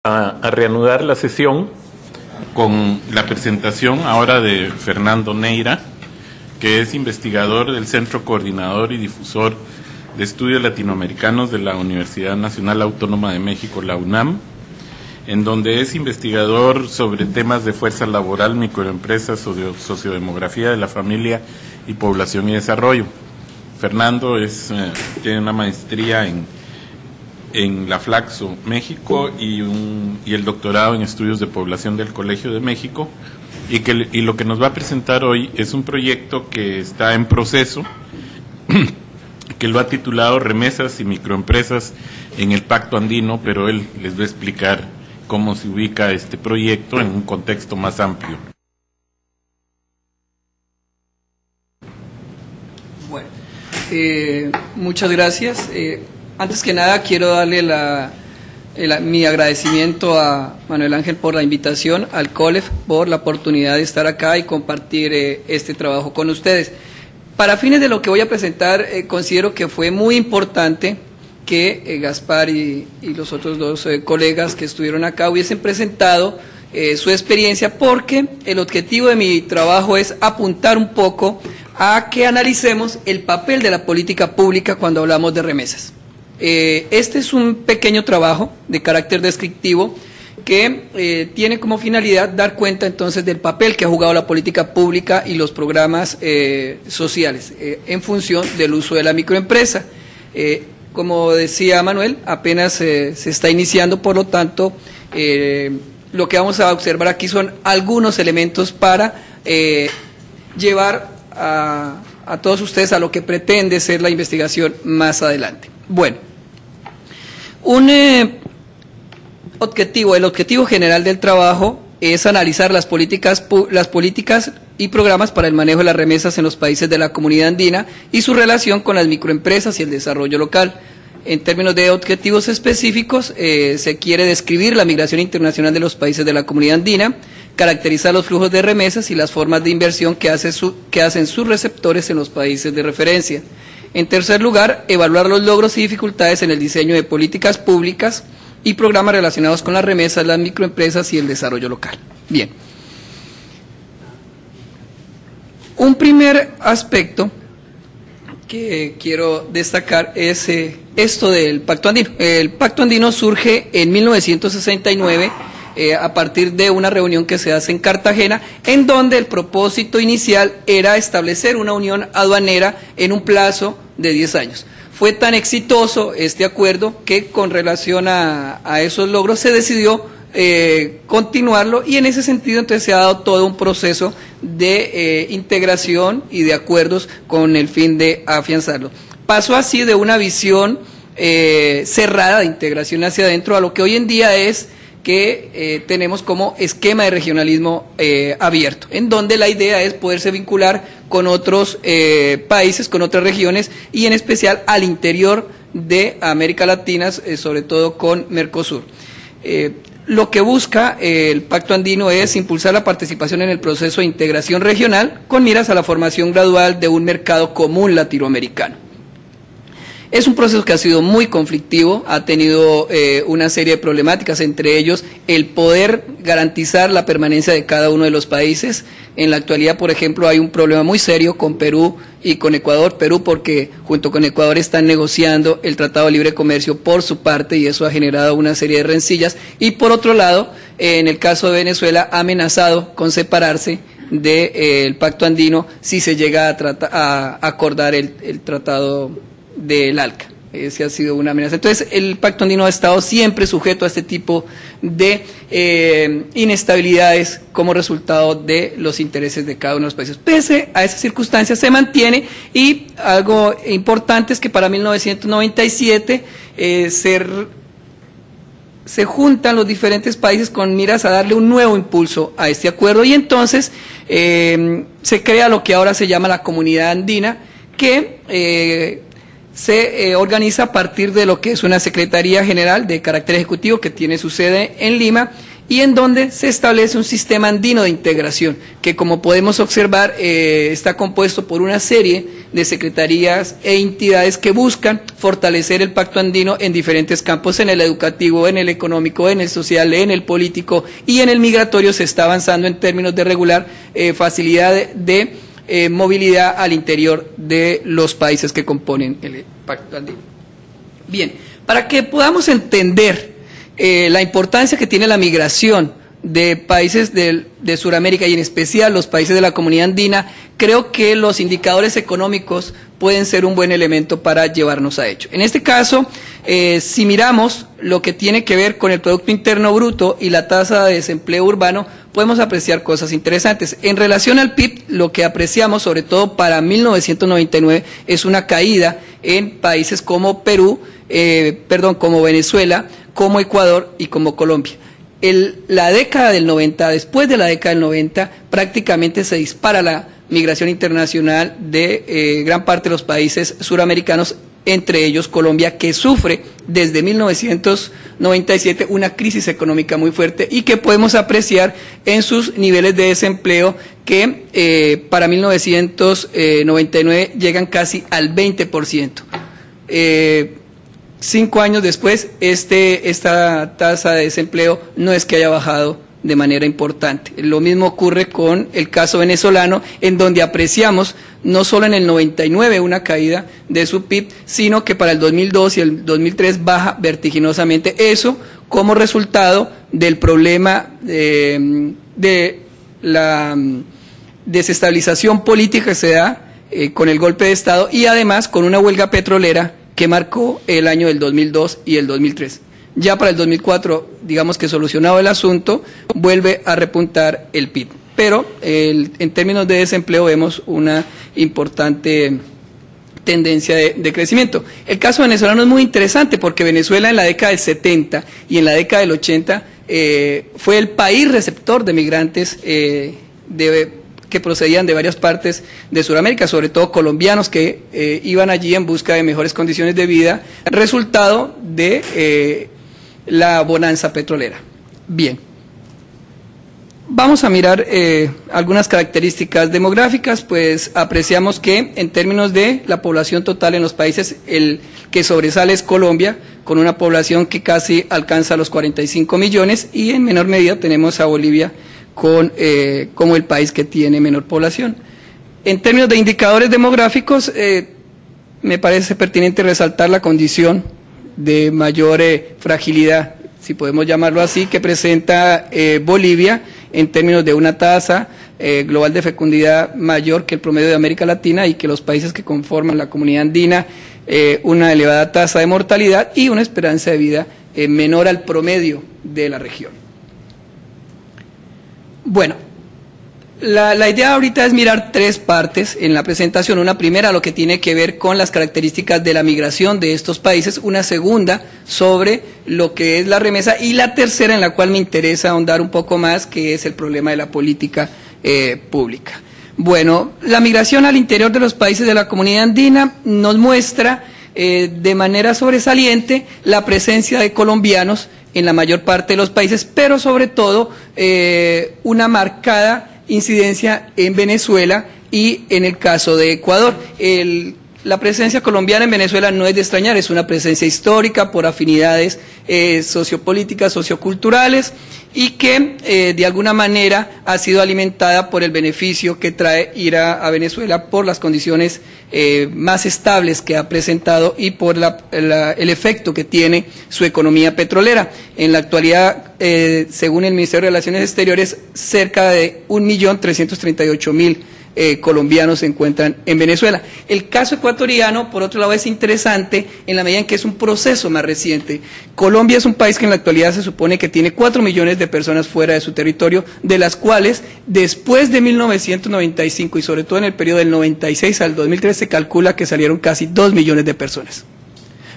A reanudar la sesión con la presentación ahora de Fernando Neira, que es investigador del Centro Coordinador y Difusor de Estudios Latinoamericanos de la Universidad Nacional Autónoma de México, la UNAM, en donde es investigador sobre temas de fuerza laboral, microempresas, sociodemografía de la familia y población y desarrollo. Fernando tiene una maestría en la Flaxo, México, y el doctorado en estudios de población del Colegio de México, y lo que nos va a presentar hoy es un proyecto que está en proceso, que lo ha titulado Remesas y Microempresas en el Pacto Andino, pero él les va a explicar cómo se ubica este proyecto en un contexto más amplio. Bueno, muchas gracias. Antes que nada quiero darle mi agradecimiento a Manuel Ángel por la invitación, al COLEF por la oportunidad de estar acá y compartir este trabajo con ustedes. Para fines de lo que voy a presentar, considero que fue muy importante que Gaspar y los otros dos colegas que estuvieron acá hubiesen presentado su experiencia, porque el objetivo de mi trabajo es apuntar un poco a que analicemos el papel de la política pública cuando hablamos de remesas. Este es un pequeño trabajo de carácter descriptivo que tiene como finalidad dar cuenta entonces del papel que ha jugado la política pública y los programas sociales en función del uso de la microempresa. Como decía Manuel, apenas se está iniciando, por lo tanto, lo que vamos a observar aquí son algunos elementos para llevar a todos ustedes a lo que pretende ser la investigación más adelante. Bueno, el objetivo general del trabajo es analizar las políticas y programas para el manejo de las remesas en los países de la Comunidad Andina y su relación con las microempresas y el desarrollo local. En términos de objetivos específicos, se quiere describir la migración internacional de los países de la Comunidad Andina, caracterizar los flujos de remesas y las formas de inversión que hacen sus receptores en los países de referencia. En tercer lugar, evaluar los logros y dificultades en el diseño de políticas públicas y programas relacionados con las remesas, las microempresas y el desarrollo local. Bien. Un primer aspecto que quiero destacar es esto del Pacto Andino. El Pacto Andino surge en 1969 a partir de una reunión que se hace en Cartagena, en donde el propósito inicial era establecer una unión aduanera en un plazo de 10 años. Fue tan exitoso este acuerdo que con relación a esos logros se decidió continuarlo, y en ese sentido entonces se ha dado todo un proceso de integración y de acuerdos con el fin de afianzarlo. Pasó así de una visión cerrada de integración hacia adentro a lo que hoy en día es que tenemos como esquema de regionalismo abierto, en donde la idea es poderse vincular con otros países, con otras regiones, y en especial al interior de América Latina, sobre todo con Mercosur. Lo que busca el Pacto Andino es impulsar la participación en el proceso de integración regional con miras a la formación gradual de un mercado común latinoamericano. Es un proceso que ha sido muy conflictivo, ha tenido una serie de problemáticas, entre ellos el poder garantizar la permanencia de cada uno de los países. En la actualidad, por ejemplo, hay un problema muy serio con Perú y con Ecuador. Perú porque junto con Ecuador están negociando el Tratado de Libre Comercio por su parte, y eso ha generado una serie de rencillas. Y por otro lado, en el caso de Venezuela, ha amenazado con separarse del Pacto Andino si se llega a acordar el Tratado del ALCA. Ese ha sido una amenaza. Entonces, el Pacto Andino ha estado siempre sujeto a este tipo de inestabilidades como resultado de los intereses de cada uno de los países. Pese a esas circunstancias se mantiene, y algo importante es que para 1997 se juntan los diferentes países con miras a darle un nuevo impulso a este acuerdo, y entonces se crea lo que ahora se llama la Comunidad Andina, que se organiza a partir de lo que es una Secretaría General de carácter ejecutivo que tiene su sede en Lima, y en donde se establece un sistema andino de integración que, como podemos observar, está compuesto por una serie de secretarías e entidades que buscan fortalecer el Pacto Andino en diferentes campos, en el educativo, en el económico, en el social, en el político y en el migratorio. Se está avanzando en términos de regular facilidad de movilidad al interior de los países que componen el Pacto Andino. Bien, para que podamos entender la importancia que tiene la migración de países de Sudamérica y en especial los países de la Comunidad Andina, creo que los indicadores económicos pueden ser un buen elemento para llevarnos a ello. En este caso, si miramos lo que tiene que ver con el Producto Interno Bruto y la tasa de desempleo urbano, podemos apreciar cosas interesantes. En relación al PIB, lo que apreciamos, sobre todo para 1999, es una caída en países como como Venezuela, como Ecuador y como Colombia. La década del 90, después de la década del 90, prácticamente se dispara la migración internacional de gran parte de los países suramericanos, entre ellos Colombia, que sufre desde 1997 una crisis económica muy fuerte y que podemos apreciar en sus niveles de desempleo que para 1999 llegan casi al 20%. 5 años después, esta tasa de desempleo no es que haya bajado de manera importante. Lo mismo ocurre con el caso venezolano, en donde apreciamos no solo en el 99 una caída de su PIB, sino que para el 2002 y el 2003 baja vertiginosamente. Eso como resultado del problema de la desestabilización política que se da con el golpe de Estado y además con una huelga petrolera que marcó el año del 2002 y el 2003. Ya para el 2004, digamos que solucionado el asunto, vuelve a repuntar el PIB. Pero en términos de desempleo vemos una importante tendencia de crecimiento. El caso venezolano es muy interesante porque Venezuela en la década del 70 y en la década del 80 fue el país receptor de migrantes que procedían de varias partes de Sudamérica, sobre todo colombianos que iban allí en busca de mejores condiciones de vida, resultado de la bonanza petrolera. Bien, vamos a mirar algunas características demográficas. Pues apreciamos que en términos de la población total en los países, el que sobresale es Colombia, con una población que casi alcanza los 45 millones, y en menor medida tenemos a Bolivia como el país que tiene menor población. En términos de indicadores demográficos, me parece pertinente resaltar la condición de mayor fragilidad, si podemos llamarlo así, que presenta Bolivia en términos de una tasa global de fecundidad mayor que el promedio de América Latina, y que los países que conforman la Comunidad Andina una elevada tasa de mortalidad y una esperanza de vida menor al promedio de la región. Bueno, la idea ahorita es mirar tres partes en la presentación. Una primera, lo que tiene que ver con las características de la migración de estos países. Una segunda, sobre lo que es la remesa. Y la tercera, en la cual me interesa ahondar un poco más, que es el problema de la política pública. Bueno, la migración al interior de los países de la Comunidad Andina nos muestra de manera sobresaliente la presencia de colombianos en la mayor parte de los países, pero sobre todo una marcada incidencia en Venezuela y en el caso de Ecuador. La presencia colombiana en Venezuela no es de extrañar, es una presencia histórica por afinidades sociopolíticas, socioculturales, y que de alguna manera ha sido alimentada por el beneficio que trae ir a Venezuela por las condiciones más estables que ha presentado y por el efecto que tiene su economía petrolera. En la actualidad, según el Ministerio de Relaciones Exteriores, cerca de 1.338.000 colombianos se encuentran en Venezuela. El caso ecuatoriano, por otro lado, es interesante en la medida en que es un proceso más reciente. Colombia es un país que en la actualidad se supone que tiene 4 millones de personas fuera de su territorio, de las cuales después de 1995 y sobre todo en el periodo del 96 al 2003 se calcula que salieron casi 2 millones de personas.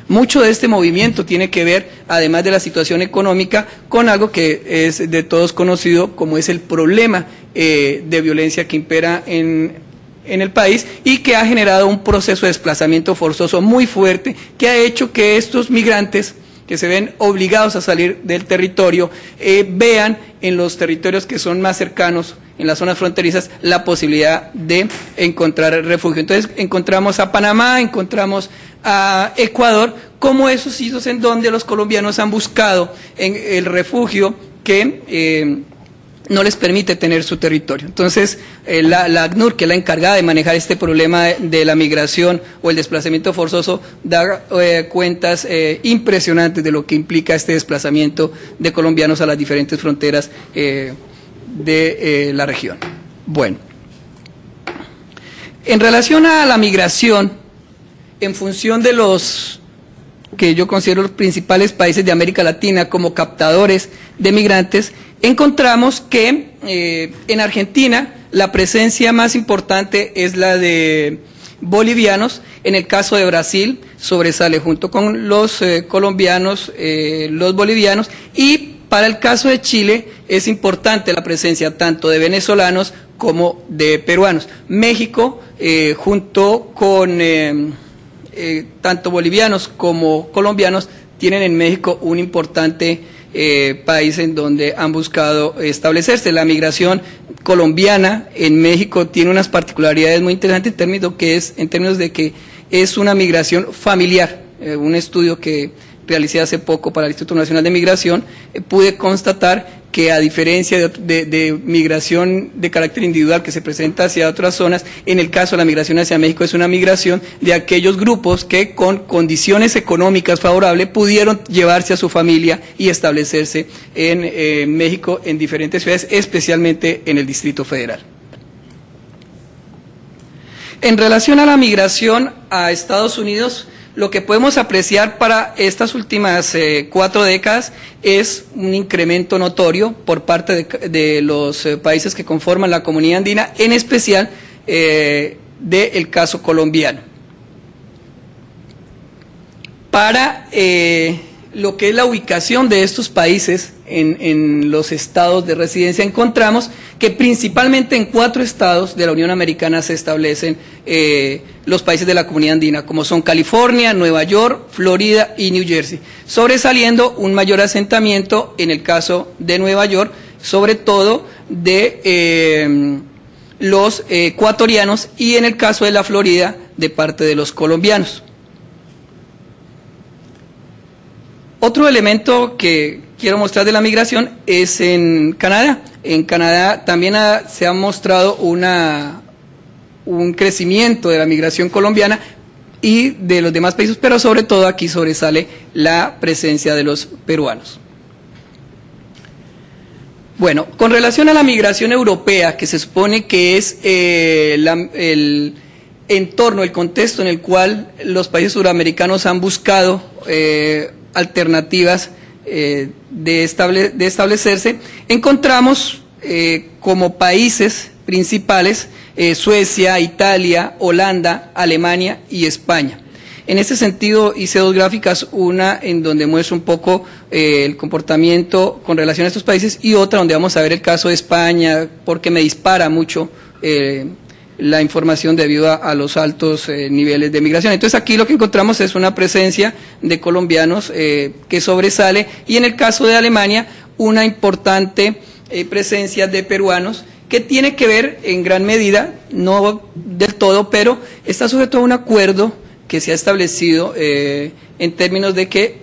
Mucho de este movimiento tiene que ver, además de la situación económica, con algo que es de todos conocido como es el problema de violencia que impera en el país y que ha generado un proceso de desplazamiento forzoso muy fuerte que ha hecho que estos migrantes que se ven obligados a salir del territorio vean en los territorios que son más cercanos en las zonas fronterizas la posibilidad de encontrar refugio. Entonces encontramos a Panamá, encontramos a Ecuador como esos sitios en donde los colombianos han buscado el refugio que no les permite tener su territorio. Entonces, la ACNUR, que es la encargada de manejar este problema de la migración o el desplazamiento forzoso, da cuentas impresionantes de lo que implica este desplazamiento de colombianos a las diferentes fronteras de la región. Bueno, en relación a la migración, en función de los que yo considero los principales países de América Latina como captadores de migrantes, encontramos que en Argentina la presencia más importante es la de bolivianos. En el caso de Brasil sobresale junto con los colombianos, los bolivianos, y para el caso de Chile es importante la presencia tanto de venezolanos como de peruanos. México, junto con tanto bolivianos como colombianos, tienen en México un importante país en donde han buscado establecerse. La migración colombiana en México tiene unas particularidades muy interesantes en términos de que es una migración familiar. Un estudio que realicé hace poco para el Instituto Nacional de Migración, pude constatar que a diferencia de migración de carácter individual que se presenta hacia otras zonas, en el caso de la migración hacia México es una migración de aquellos grupos que con condiciones económicas favorables pudieron llevarse a su familia y establecerse en México en diferentes ciudades, especialmente en el Distrito Federal. En relación a la migración a Estados Unidos, lo que podemos apreciar para estas últimas 4 décadas es un incremento notorio por parte de los países que conforman la comunidad andina, en especial del caso colombiano. Para lo que es la ubicación de estos países en los estados de residencia, encontramos que principalmente en 4 estados de la Unión Americana se establecen los países de la comunidad andina, como son California, Nueva York, Florida y New Jersey, sobresaliendo un mayor asentamiento en el caso de Nueva York, sobre todo de los ecuatorianos, y en el caso de la Florida de parte de los colombianos. Otro elemento que quiero mostrar de la migración es en Canadá. En Canadá también se ha mostrado un crecimiento de la migración colombiana y de los demás países, pero sobre todo aquí sobresale la presencia de los peruanos. Bueno, con relación a la migración europea, que se supone que es el entorno, el contexto en el cual los países suramericanos han buscado alternativas de establecerse, encontramos como países principales Suecia, Italia, Holanda, Alemania y España. En este sentido hice 2 gráficas, una en donde muestro un poco el comportamiento con relación a estos países y otra donde vamos a ver el caso de España, porque me dispara mucho la información debido a los altos niveles de migración. Entonces aquí lo que encontramos es una presencia de colombianos que sobresale, y en el caso de Alemania una importante presencia de peruanos, que tiene que ver en gran medida, no del todo, pero está sujeto a un acuerdo que se ha establecido en términos de que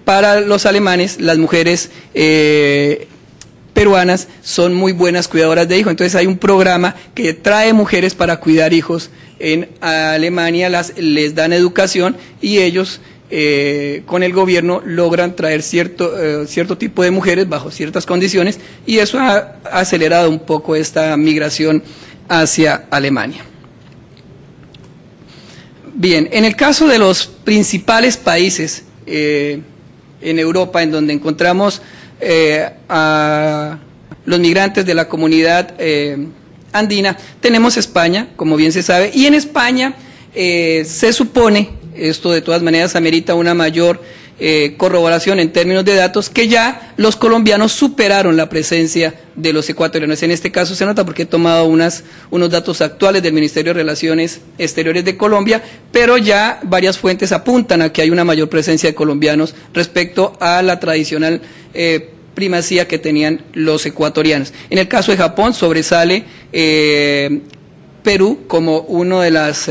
para los alemanes las mujeres peruanas son muy buenas cuidadoras de hijos. Entonces hay un programa que trae mujeres para cuidar hijos en Alemania, les dan educación y ellos con el gobierno logran traer cierto tipo de mujeres bajo ciertas condiciones, y eso ha acelerado un poco esta migración hacia Alemania. Bien, en el caso de los principales países en Europa en donde encontramos a los migrantes de la comunidad andina, tenemos España, como bien se sabe, y en España se supone, esto de todas maneras amerita una mayor corroboración en términos de datos, que ya los colombianos superaron la presencia de los ecuatorianos. En este caso se nota porque he tomado unos datos actuales del Ministerio de Relaciones Exteriores de Colombia, pero ya varias fuentes apuntan a que hay una mayor presencia de colombianos respecto a la tradicional primacía que tenían los ecuatorianos. En el caso de Japón sobresale Perú como una de las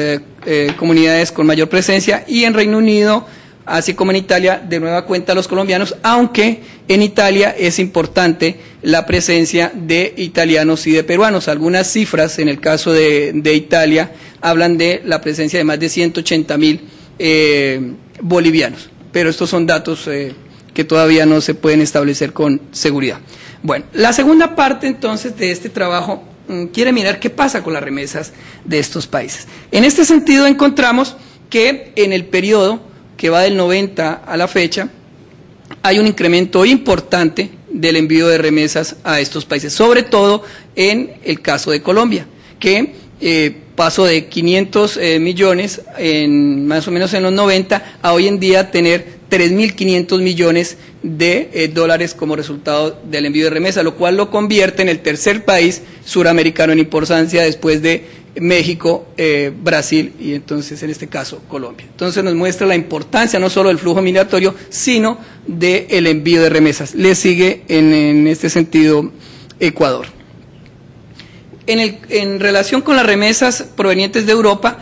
comunidades con mayor presencia, y en Reino Unido, así como en Italia, de nueva cuenta los colombianos, aunque en Italia es importante la presencia de italianos y de peruanos. Algunas cifras en el caso de Italia hablan de la presencia de más de 180.000 bolivianos, pero estos son datos que todavía no se pueden establecer con seguridad. Bueno, la segunda parte entonces de este trabajo quiere mirar qué pasa con las remesas de estos países. En este sentido encontramos que en el periodo que va del 90 a la fecha hay un incremento importante del envío de remesas a estos países, sobre todo en el caso de Colombia, que pasó de 500 millones más o menos en los 90 a hoy en día tener 3.500 millones de dólares como resultado del envío de remesas, lo cual lo convierte en el tercer país suramericano en importancia después de México, Brasil y entonces en este caso Colombia. Entonces nos muestra la importancia no solo del flujo migratorio, sino del envío de remesas. Le sigue en este sentido Ecuador. En relación con las remesas provenientes de Europa,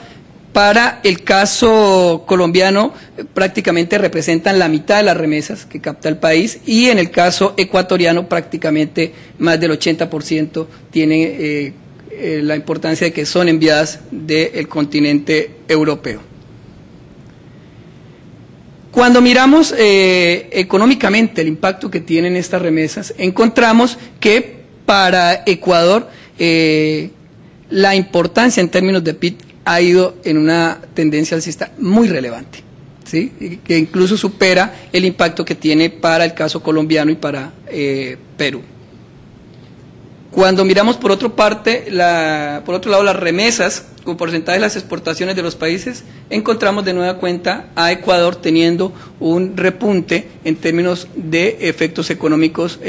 para el caso colombiano prácticamente representan la mitad de las remesas que capta el país, y en el caso ecuatoriano prácticamente más del 80% tiene la importancia de que son enviadas del continente europeo. Cuando miramos económicamente el impacto que tienen estas remesas, encontramos que para Ecuador la importancia en términos de PIB ha ido en una tendencia alcista muy relevante, ¿sí? Que incluso supera el impacto que tiene para el caso colombiano y para Perú. Cuando miramos por otro lado las remesas como porcentaje de las exportaciones de los países, encontramos de nueva cuenta a Ecuador teniendo un repunte en términos de efectos económicos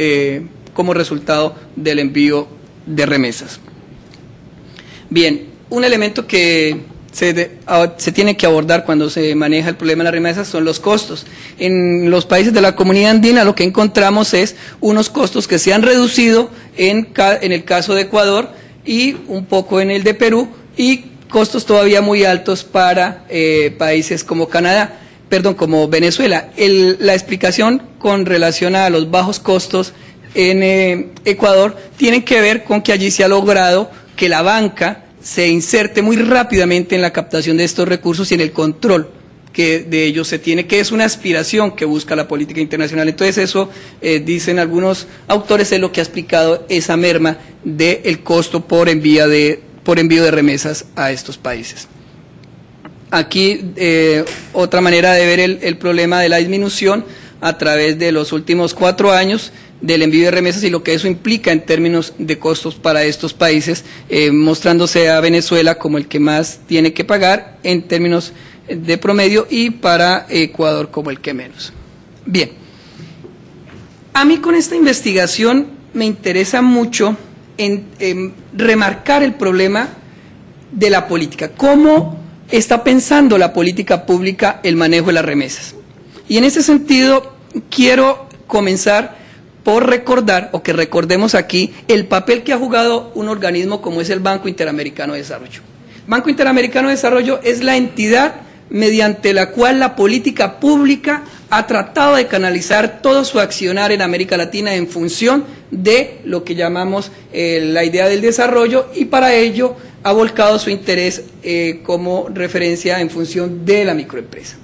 como resultado del envío de remesas. Bien, un elemento que se tiene que abordar cuando se maneja el problema de las remesas son los costos. En los países de la comunidad andina lo que encontramos es unos costos que se han reducido en el caso de Ecuador y un poco en el de Perú, y costos todavía muy altos para países como como Venezuela. La explicación con relación a los bajos costos en Ecuador tiene que ver con que allí se ha logrado que la banca se inserte muy rápidamente en la captación de estos recursos y en el control que de ellos se tiene, que es una aspiración que busca la política internacional. Entonces eso, dicen algunos autores, es lo que ha explicado esa merma del costo por envío de remesas a estos países. Aquí otra manera de ver el problema de la disminución a través de los últimos 4 años del envío de remesas y lo que eso implica en términos de costos para estos países, mostrándose a Venezuela como el que más tiene que pagar en términos de promedio y para Ecuador como el que menos. Bien, a mí con esta investigación me interesa mucho en remarcar el problema de la política, cómo está pensando la política pública el manejo de las remesas. Y en ese sentido quiero comenzar por recordar, o que recordemos aquí, el papel que ha jugado un organismo como es el Banco Interamericano de Desarrollo. Banco Interamericano de Desarrollo es la entidad mediante la cual la política pública ha tratado de canalizar todo su accionar en América Latina en función de lo que llamamos la idea del desarrollo, y para ello ha volcado su interés como referencia en función de la microempresa.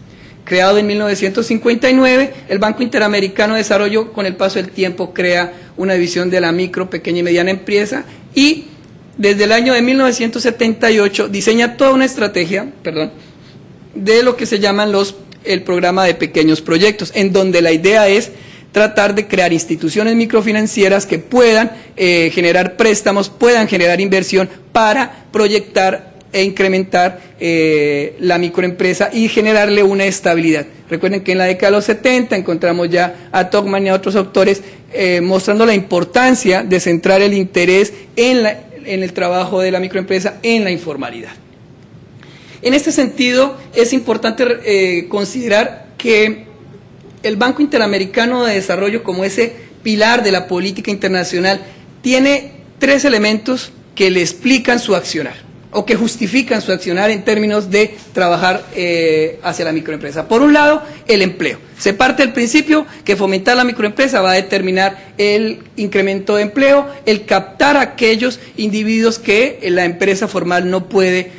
Creado en 1959, el Banco Interamericano de Desarrollo, con el paso del tiempo, crea una división de la micro, pequeña y mediana empresa, y desde el año de 1978 diseña toda una estrategia, de lo que se llaman el programa de pequeños proyectos, en donde la idea es tratar de crear instituciones microfinancieras que puedan generar préstamos, puedan generar inversión para proyectar e incrementar la microempresa y generarle una estabilidad. Recuerden que en la década de los 70 encontramos ya a Tocqueville y a otros autores mostrando la importancia de centrar el interés en el trabajo de la microempresa en la informalidad. En este sentido es importante considerar que el Banco Interamericano de Desarrollo, como ese pilar de la política internacional, tiene 3 elementos que le explican su accionar o que justifican su accionar en términos de trabajar hacia la microempresa. Por un lado, el empleo. Se parte del principio que fomentar la microempresa va a determinar el incremento de empleo, el captar a aquellos individuos que la empresa formal no puede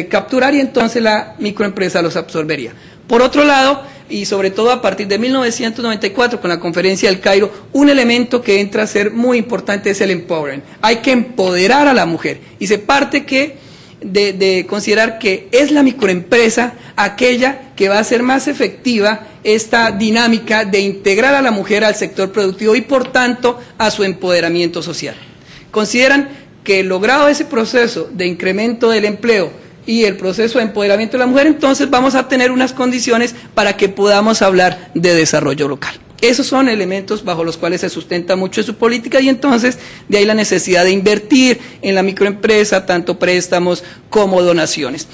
capturar, y entonces la microempresa los absorbería. Por otro lado, y sobre todo a partir de 1994 con la Conferencia del Cairo, un elemento que entra a ser muy importante es el empowerment. Hay que empoderar a la mujer, y se parte de considerar que es la microempresa aquella que va a hacer más efectiva esta dinámica de integrar a la mujer al sector productivo y por tanto a su empoderamiento social. Consideran que logrado ese proceso de incremento del empleo y el proceso de empoderamiento de la mujer, entonces vamos a tener unas condiciones para que podamos hablar de desarrollo local. Esos son elementos bajo los cuales se sustenta mucho su política, y entonces de ahí la necesidad de invertir en la microempresa, tanto préstamos como donaciones.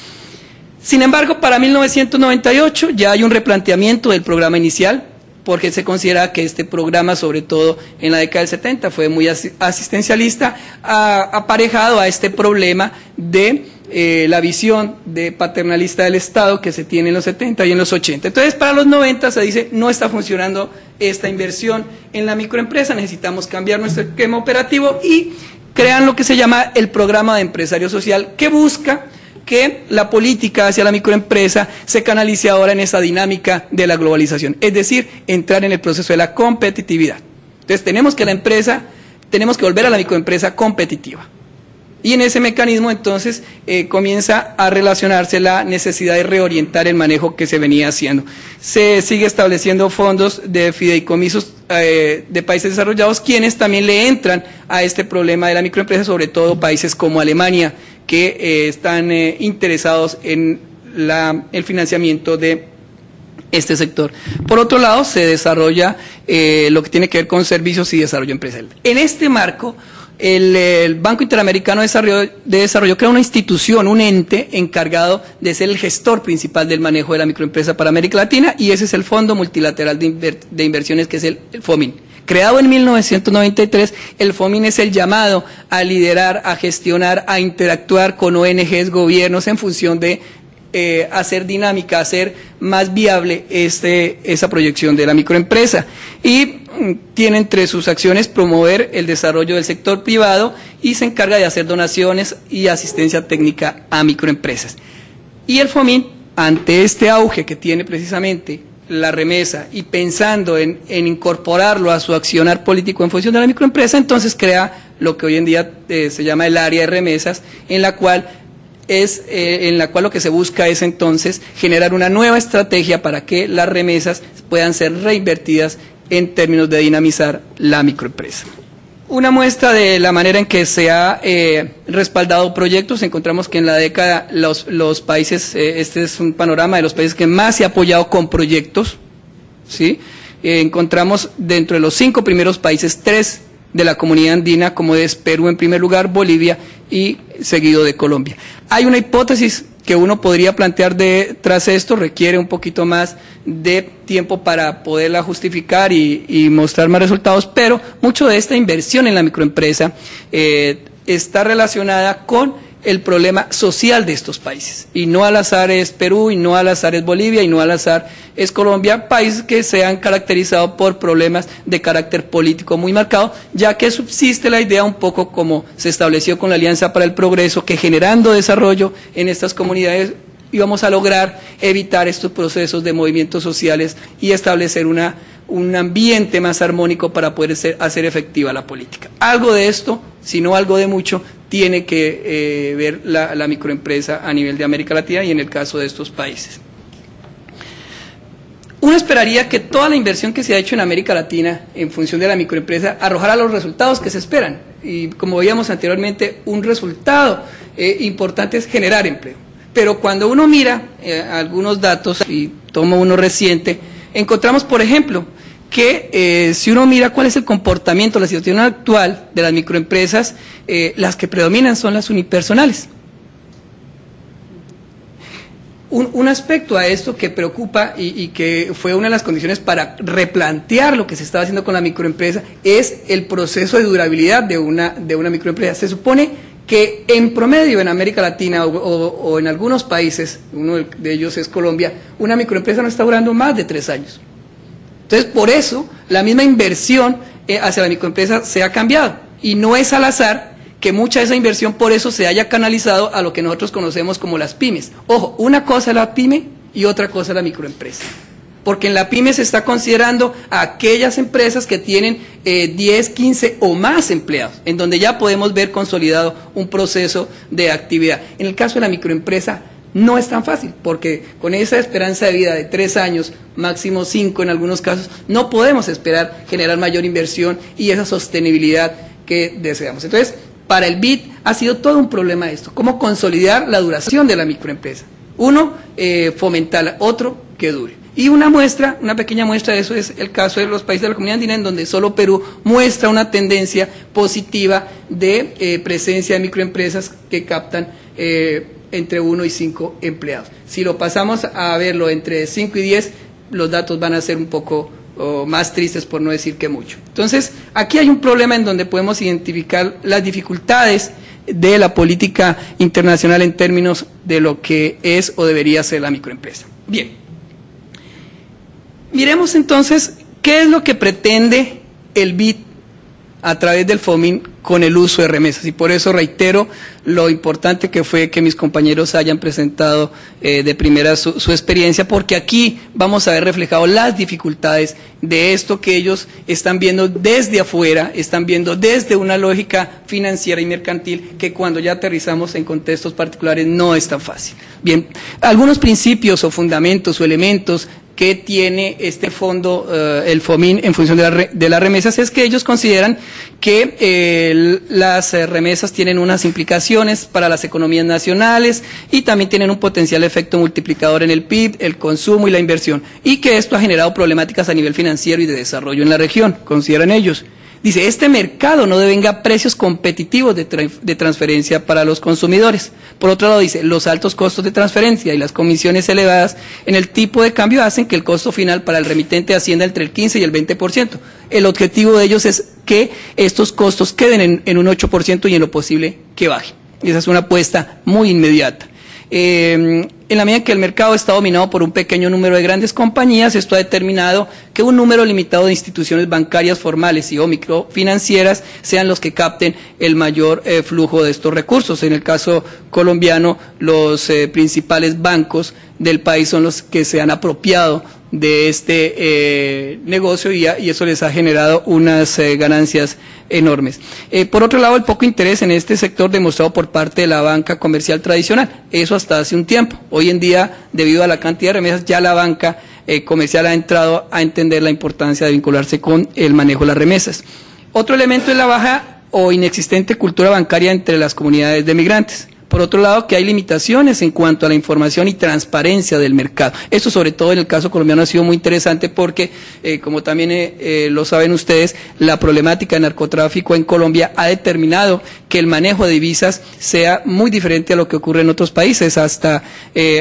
Sin embargo, para 1998 ya hay un replanteamiento del programa inicial, porque se considera que este programa, sobre todo en la década del 70, fue muy asistencialista, aparejado a este problema de la visión de paternalista del Estado que se tiene en los 70 y en los 80. Entonces, para los 90 se dice, no está funcionando esta inversión en la microempresa, necesitamos cambiar nuestro esquema operativo, y crean lo que se llama el programa de empresario social, que busca que la política hacia la microempresa se canalice ahora en esa dinámica de la globalización, es decir, entrar en el proceso de la competitividad. Entonces, tenemos que volver a la microempresa competitiva. Y en ese mecanismo entonces comienza a relacionarse la necesidad de reorientar el manejo que se venía haciendo. Se sigue estableciendo fondos de fideicomisos de países desarrollados, quienes también le entran a este problema de la microempresa, sobre todo países como Alemania, que están interesados en el financiamiento de este sector. Por otro lado, se desarrolla lo que tiene que ver con servicios y desarrollo empresarial. En este marco, el Banco Interamericano de Desarrollo crea una institución, un ente encargado de ser el gestor principal del manejo de la microempresa para América Latina, y ese es el Fondo Multilateral de Inversiones, que es el FOMIN. Creado en 1993, el FOMIN es el llamado a liderar, a gestionar, a interactuar con ONGs, gobiernos, en función de hacer dinámica, hacer más viable esa proyección de la microempresa. Y tiene entre sus acciones promover el desarrollo del sector privado, y se encarga de hacer donaciones y asistencia técnica a microempresas. Y el FOMIN, ante este auge que tiene precisamente la remesa y pensando en incorporarlo a su accionar político en función de la microempresa, entonces crea lo que hoy en día se llama el área de remesas, en la cual lo que se busca es entonces generar una nueva estrategia para que las remesas puedan ser reinvertidas en términos de dinamizar la microempresa. Una muestra de la manera en que se ha respaldado proyectos: encontramos que en la década los países, este es un panorama de los países que más se ha apoyado con proyectos, ¿sí? Encontramos dentro de los 5 primeros países 3 de la comunidad andina, como es Perú en primer lugar, Bolivia y seguido de Colombia. Hay una hipótesis que uno podría plantear tras esto, requiere un poquito más de tiempo para poderla justificar y mostrar más resultados, pero mucho de esta inversión en la microempresa está relacionada con el problema social de estos países, y no al azar es Perú, y no al azar es Bolivia, y no al azar es Colombia, países que se han caracterizado por problemas de carácter político muy marcado, ya que subsiste la idea, un poco como se estableció con la Alianza para el Progreso, que generando desarrollo en estas comunidades íbamos a lograr evitar estos procesos de movimientos sociales y establecer un ambiente más armónico para poder hacer efectiva la política. Algo de esto, si no algo de mucho, tiene que ver la microempresa a nivel de América Latina y en el caso de estos países. Uno esperaría que toda la inversión que se ha hecho en América Latina en función de la microempresa arrojara los resultados que se esperan, y como veíamos anteriormente, un resultado importante es generar empleo. Pero cuando uno mira algunos datos, y tomo uno reciente, encontramos, por ejemplo, que si uno mira cuál es el comportamiento, la situación actual de las microempresas, las que predominan son las unipersonales. Un aspecto a esto que preocupa y que fue una de las condiciones para replantear lo que se estaba haciendo con la microempresa es el proceso de durabilidad de una microempresa. Se supone que en promedio en América Latina o en algunos países, uno de ellos es Colombia, una microempresa no está durando más de 3 años. Entonces, por eso, la misma inversión hacia la microempresa se ha cambiado. Y no es al azar que mucha de esa inversión por eso se haya canalizado a lo que nosotros conocemos como las pymes. Ojo, una cosa es la pyme y otra cosa es la microempresa. Porque en la pyme se está considerando a aquellas empresas que tienen 10, 15 o más empleados, en donde ya podemos ver consolidado un proceso de actividad. En el caso de la microempresa no es tan fácil, porque con esa esperanza de vida de 3 años, máximo 5 en algunos casos, no podemos esperar generar mayor inversión y esa sostenibilidad que deseamos. Entonces, para el BID ha sido todo un problema esto, cómo consolidar la duración de la microempresa. Uno, fomentarla, otro, que dure. Y una pequeña muestra de eso es el caso de los países de la Comunidad Andina, en donde solo Perú muestra una tendencia positiva de presencia de microempresas que captan entre 1 y 5 empleados. Si lo pasamos a verlo entre 5 y 10, los datos van a ser un poco más tristes, por no decir que mucho. Entonces, aquí hay un problema en donde podemos identificar las dificultades de la política internacional en términos de lo que es o debería ser la microempresa. Bien, miremos entonces qué es lo que pretende el BID a través del FOMIN con el uso de remesas, y por eso reitero lo importante que fue que mis compañeros hayan presentado de primera su experiencia, porque aquí vamos a ver reflejado las dificultades de esto que ellos están viendo desde afuera, están viendo desde una lógica financiera y mercantil, que cuando ya aterrizamos en contextos particulares no es tan fácil. Bien, algunos principios o fundamentos o elementos que tiene este fondo, el FOMIN, en función de las remesas, es que ellos consideran que las remesas tienen unas implicaciones para las economías nacionales y también tienen un potencial efecto multiplicador en el PIB, el consumo y la inversión, y que esto ha generado problemáticas a nivel financiero y de desarrollo en la región, consideran ellos. Dice, este mercado no devenga precios competitivos de transferencia para los consumidores. Por otro lado, dice, los altos costos de transferencia y las comisiones elevadas en el tipo de cambio hacen que el costo final para el remitente ascienda entre el 15 y el 20%. El objetivo de ellos es que estos costos queden en un 8% y en lo posible que bajen. Y esa es una apuesta muy inmediata. En la medida que el mercado está dominado por un pequeño número de grandes compañías, esto ha determinado que un número limitado de instituciones bancarias formales y o microfinancieras sean los que capten el mayor flujo de estos recursos. En el caso colombiano, los principales bancos del país son los que se han apropiado de este negocio y eso les ha generado unas ganancias enormes. Por otro lado, el poco interés en este sector demostrado por parte de la banca comercial tradicional, eso hasta hace un tiempo. Hoy en día, debido a la cantidad de remesas, ya la banca comercial ha entrado a entender la importancia de vincularse con el manejo de las remesas. Otro elemento es la baja o inexistente cultura bancaria entre las comunidades de migrantes. Por otro lado, que hay limitaciones en cuanto a la información y transparencia del mercado. Esto, sobre todo en el caso colombiano, ha sido muy interesante porque, como también lo saben ustedes, la problemática de narcotráfico en Colombia ha determinado que el manejo de divisas sea muy diferente a lo que ocurre en otros países. Hasta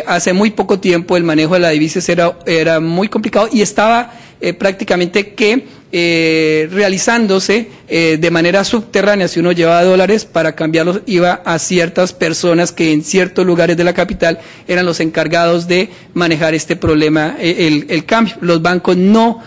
hace muy poco tiempo el manejo de las divisas era muy complicado y estaba prácticamente que realizándose de manera subterránea. Si uno llevaba dólares, para cambiarlos iba a ciertas personas que en ciertos lugares de la capital eran los encargados de manejar este problema, el cambio. Los bancos no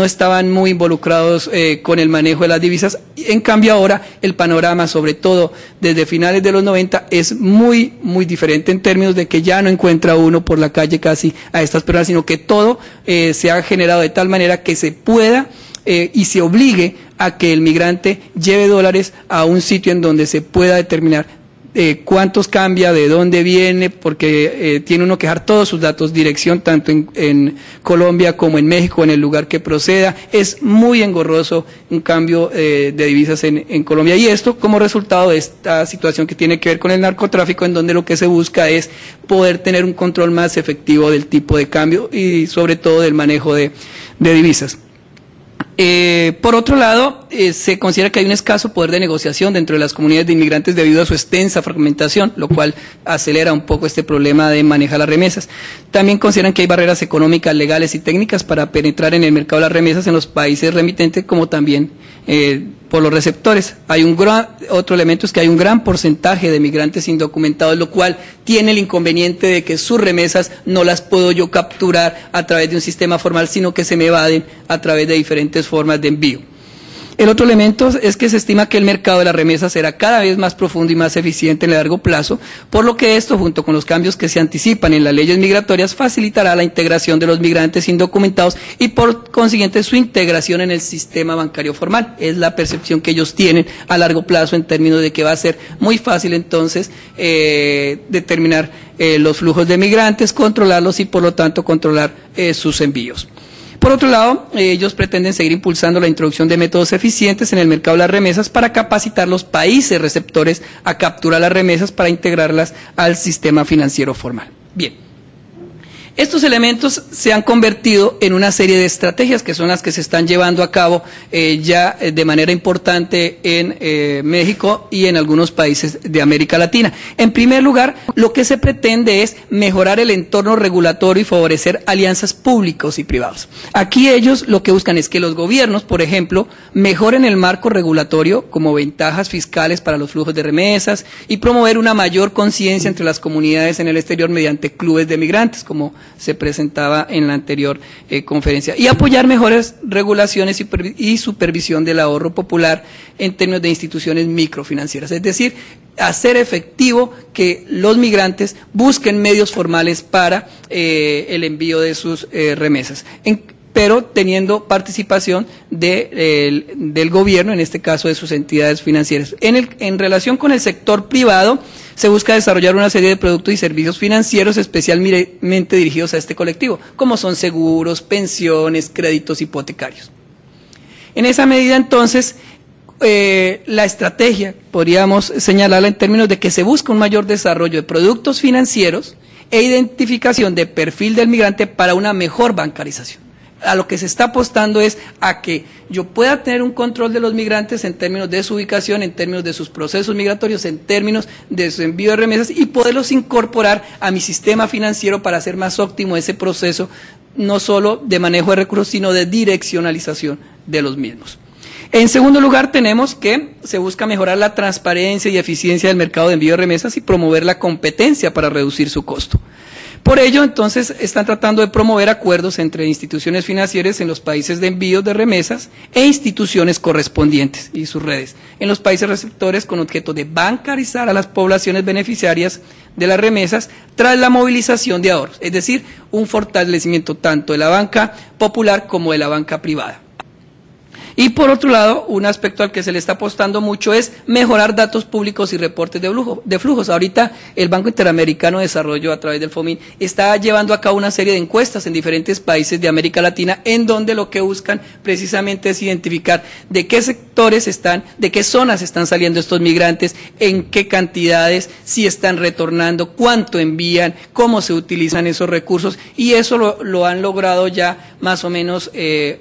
estaban muy involucrados con el manejo de las divisas. En cambio ahora el panorama, sobre todo desde finales de los 90, es muy, muy diferente en términos de que ya no encuentra uno por la calle casi a estas personas, sino que todo se ha generado de tal manera que se pueda y se obligue a que el migrante lleve dólares a un sitio en donde se pueda determinar cuántos cambia, de dónde viene, porque tiene uno que dejar todos sus datos, dirección, tanto en Colombia como en México, en el lugar que proceda. Es muy engorroso un cambio de divisas en Colombia, y esto como resultado de esta situación que tiene que ver con el narcotráfico, en donde lo que se busca es poder tener un control más efectivo del tipo de cambio y sobre todo del manejo de divisas. Por otro lado, se considera que hay un escaso poder de negociación dentro de las comunidades de inmigrantes debido a su extensa fragmentación, lo cual acelera un poco este problema de manejar las remesas. También consideran que hay barreras económicas, legales y técnicas para penetrar en el mercado de las remesas en los países remitentes, como también por los receptores. Otro elemento es que hay un gran porcentaje de migrantes indocumentados, lo cual tiene el inconveniente de que sus remesas no las puedo yo capturar a través de un sistema formal, sino que se me evaden a través de diferentes formas de envío. El otro elemento es que se estima que el mercado de las remesas será cada vez más profundo y más eficiente en el largo plazo, por lo que esto, junto con los cambios que se anticipan en las leyes migratorias, facilitará la integración de los migrantes indocumentados y, por consiguiente, su integración en el sistema bancario formal. Es la percepción que ellos tienen a largo plazo en términos de que va a ser muy fácil, entonces, determinar los flujos de migrantes, controlarlos y, por lo tanto, controlar sus envíos. Por otro lado, ellos pretenden seguir impulsando la introducción de métodos eficientes en el mercado de las remesas para capacitar los países receptores a capturar las remesas para integrarlas al sistema financiero formal. Bien. Estos elementos se han convertido en una serie de estrategias que son las que se están llevando a cabo ya de manera importante en México y en algunos países de América Latina. En primer lugar, lo que se pretende es mejorar el entorno regulatorio y favorecer alianzas públicos y privados. Aquí ellos lo que buscan es que los gobiernos, por ejemplo, mejoren el marco regulatorio como ventajas fiscales para los flujos de remesas y promover una mayor conciencia entre las comunidades en el exterior mediante clubes de migrantes, como se presentaba en la anterior conferencia, y apoyar mejores regulaciones y supervisión del ahorro popular en términos de instituciones microfinancieras, es decir, hacer efectivo que los migrantes busquen medios formales para el envío de sus remesas, pero teniendo participación del gobierno, en este caso de sus entidades financieras. En relación con el sector privado, se busca desarrollar una serie de productos y servicios financieros especialmente dirigidos a este colectivo, como son seguros, pensiones, créditos hipotecarios. En esa medida, entonces, la estrategia, podríamos señalarla en términos de que se busca un mayor desarrollo de productos financieros e identificación de perfil del migrante para una mejor bancarización. A lo que se está apostando es a que yo pueda tener un control de los migrantes en términos de su ubicación, en términos de sus procesos migratorios, en términos de su envío de remesas y poderlos incorporar a mi sistema financiero para hacer más óptimo ese proceso, no solo de manejo de recursos, sino de direccionalización de los mismos. En segundo lugar, tenemos que se busca mejorar la transparencia y eficiencia del mercado de envío de remesas y promover la competencia para reducir su costo. Por ello, entonces, están tratando de promover acuerdos entre instituciones financieras en los países de envío de remesas e instituciones correspondientes y sus redes en los países receptores con objeto de bancarizar a las poblaciones beneficiarias de las remesas tras la movilización de ahorros, es decir, un fortalecimiento tanto de la banca popular como de la banca privada. Y por otro lado, un aspecto al que se le está apostando mucho es mejorar datos públicos y reportes de flujos. Ahorita el Banco Interamericano de Desarrollo, a través del FOMIN, está llevando a cabo una serie de encuestas en diferentes países de América Latina, en donde lo que buscan precisamente es identificar de qué sectores están, de qué zonas están saliendo estos migrantes, en qué cantidades, si están retornando, cuánto envían, cómo se utilizan esos recursos, y eso lo han logrado ya más o menos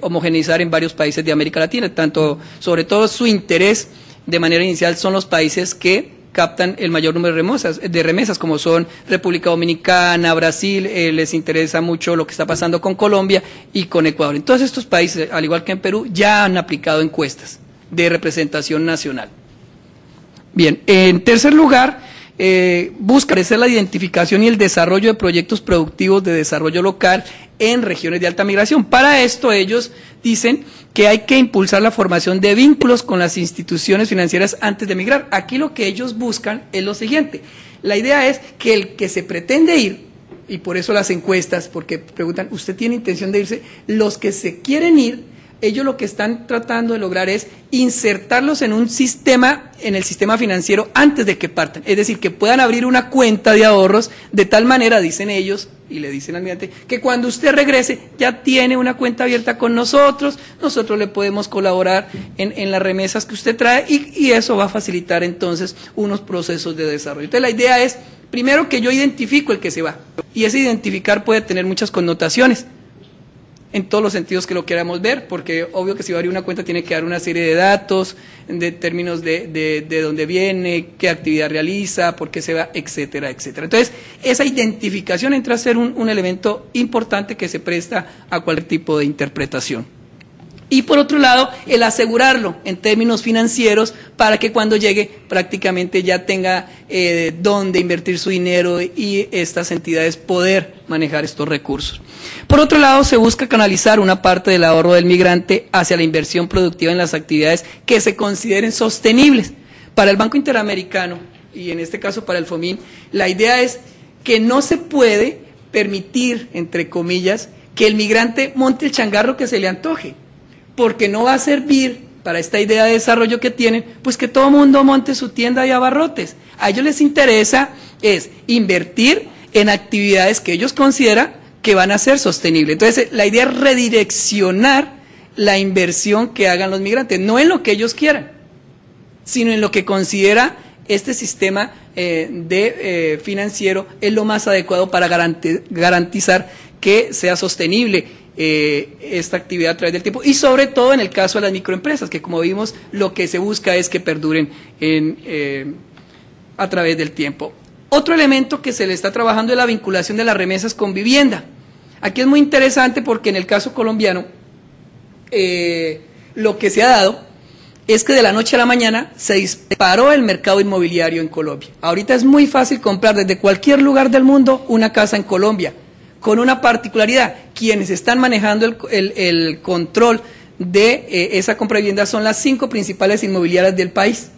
homogeneizar en varios países de América Latina. Tanto, sobre todo su interés de manera inicial son los países que captan el mayor número de remesas, como son República Dominicana, Brasil, les interesa mucho lo que está pasando con Colombia y con Ecuador. En todos estos países, al igual que en Perú, ya han aplicado encuestas de representación nacional. Bien, en tercer lugar, busca crecer la identificación y el desarrollo de proyectos productivos de desarrollo local en regiones de alta migración. Para esto ellos dicen que hay que impulsar la formación de vínculos con las instituciones financieras antes de migrar. Aquí lo que ellos buscan es lo siguiente: la idea es que el que se pretende ir, y por eso las encuestas, porque preguntan, ¿usted tiene intención de irse? Los que se quieren ir, ellos lo que están tratando de lograr es insertarlos en un sistema, en el sistema financiero antes de que partan. Es decir, que puedan abrir una cuenta de ahorros de tal manera, dicen ellos, y le dicen al migrante, que cuando usted regrese ya tiene una cuenta abierta con nosotros le podemos colaborar en las remesas que usted trae y eso va a facilitar entonces unos procesos de desarrollo. Entonces la idea es, primero, que yo identifico el que se va, y ese identificar puede tener muchas connotaciones. en todos los sentidos que lo queramos ver, porque obvio que si va a abrir una cuenta tiene que dar una serie de datos, de términos de dónde viene, qué actividad realiza, por qué se va, etcétera, etcétera. Entonces, esa identificación entra a ser un elemento importante que se presta a cualquier tipo de interpretación. Y por otro lado, el asegurarlo en términos financieros para que cuando llegue prácticamente ya tenga dónde invertir su dinero y estas entidades poder manejar estos recursos. Por otro lado, se busca canalizar una parte del ahorro del migrante hacia la inversión productiva en las actividades que se consideren sostenibles. Para el Banco Interamericano, y en este caso para el FOMIN, la idea es que no se puede permitir, entre comillas, que el migrante monte el changarro que se le antoje, porque no va a servir para esta idea de desarrollo que tienen, pues que todo mundo monte su tienda de abarrotes. A ellos les interesa es invertir en actividades que ellos consideran que van a ser sostenibles. Entonces, la idea es redireccionar la inversión que hagan los migrantes, no en lo que ellos quieran, sino en lo que considera este sistema financiero es lo más adecuado para garantizar que sea sostenible esta actividad a través del tiempo, y sobre todo en el caso de las microempresas, que como vimos, lo que se busca es que perduren a través del tiempo. Otro elemento que se le está trabajando es la vinculación de las remesas con vivienda. Aquí es muy interesante porque en el caso colombiano, lo que se ha dado es que de la noche a la mañana se disparó el mercado inmobiliario en Colombia. Ahorita es muy fácil comprar desde cualquier lugar del mundo una casa en Colombia, con una particularidad: quienes están manejando el control de esa compra de vivienda son las 5 principales inmobiliarias del país,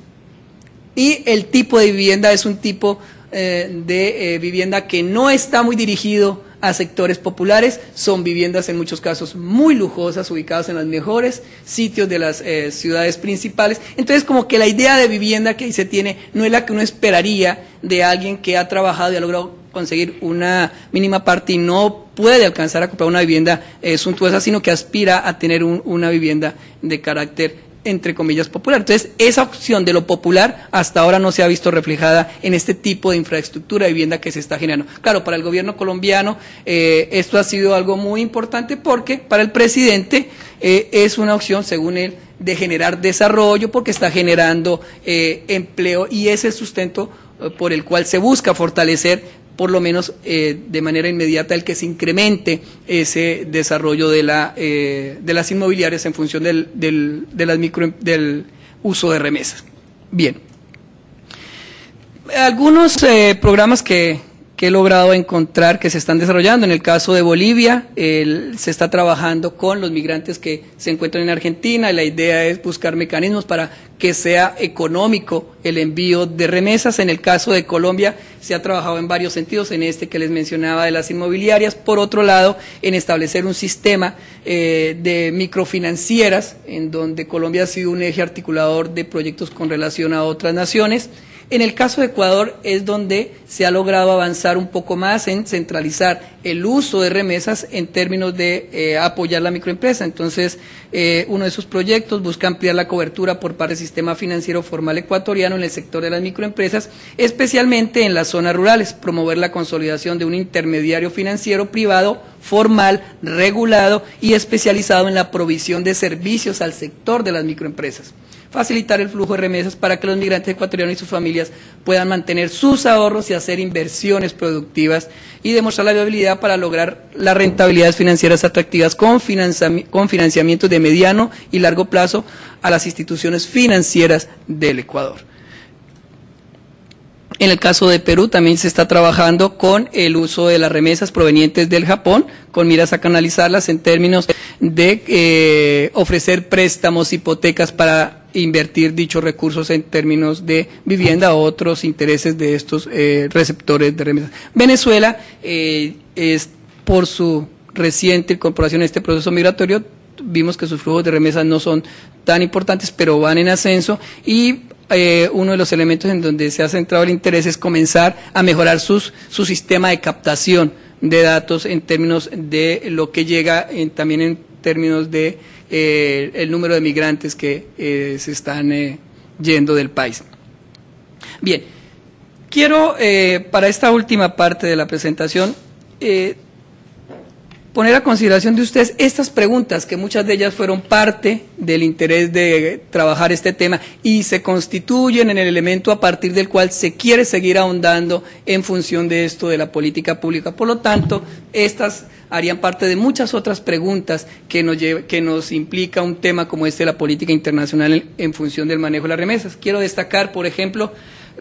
y el tipo de vivienda es un tipo de vivienda que no está muy dirigido a sectores populares, son viviendas en muchos casos muy lujosas, ubicadas en los mejores sitios de las ciudades principales. Entonces, como que la idea de vivienda que ahí se tiene no es la que uno esperaría de alguien que ha trabajado y ha logrado conseguir una mínima parte y no puede alcanzar a comprar una vivienda suntuosa, sino que aspira a tener una vivienda de carácter, entre comillas, popular. Entonces, esa opción de lo popular hasta ahora no se ha visto reflejada en este tipo de infraestructura de vivienda que se está generando. Claro, para el gobierno colombiano esto ha sido algo muy importante, porque para el presidente es una opción, según él, de generar desarrollo, porque está generando empleo, y es el sustento por el cual se busca fortalecer por lo menos de manera inmediata el que se incremente ese desarrollo de las inmobiliarias en función del uso de remesas. Bien. Algunos programas que he logrado encontrar que se están desarrollando. En el caso de Bolivia, se está trabajando con los migrantes que se encuentran en Argentina, y la idea es buscar mecanismos para que sea económico el envío de remesas. En el caso de Colombia, se ha trabajado en varios sentidos, en este que les mencionaba de las inmobiliarias. Por otro lado, en establecer un sistema de microfinancieras, en donde Colombia ha sido un eje articulador de proyectos con relación a otras naciones. En el caso de Ecuador es donde se ha logrado avanzar un poco más en centralizar el uso de remesas en términos de apoyar la microempresa. Entonces, uno de esos proyectos busca ampliar la cobertura por parte del sistema financiero formal ecuatoriano en el sector de las microempresas, especialmente en las zonas rurales, promover la consolidación de un intermediario financiero privado, formal, regulado y especializado en la provisión de servicios al sector de las microempresas. Facilitar el flujo de remesas para que los migrantes ecuatorianos y sus familias puedan mantener sus ahorros y hacer inversiones productivas, y demostrar la viabilidad para lograr las rentabilidades financieras atractivas con financiamientos de mediano y largo plazo a las instituciones financieras del Ecuador. En el caso de Perú también se está trabajando con el uso de las remesas provenientes del Japón, con miras a canalizarlas en términos de ofrecer préstamos, hipotecas para invertir dichos recursos en términos de vivienda o otros intereses de estos receptores de remesas. Venezuela es por su reciente incorporación a este proceso migratorio, vimos que sus flujos de remesas no son tan importantes, pero van en ascenso, y uno de los elementos en donde se ha centrado el interés es comenzar a mejorar su sistema de captación de datos en términos de lo que llega, también en términos de el número de migrantes que se están yendo del país. Bien, quiero para esta última parte de la presentación poner a consideración de ustedes estas preguntas, que muchas de ellas fueron parte del interés de trabajar este tema y se constituyen en el elemento a partir del cual se quiere seguir ahondando en función de esto de la política pública. Por lo tanto, estas harían parte de muchas otras preguntas que nos implica un tema como este de la política internacional en función del manejo de las remesas. Quiero destacar, por ejemplo,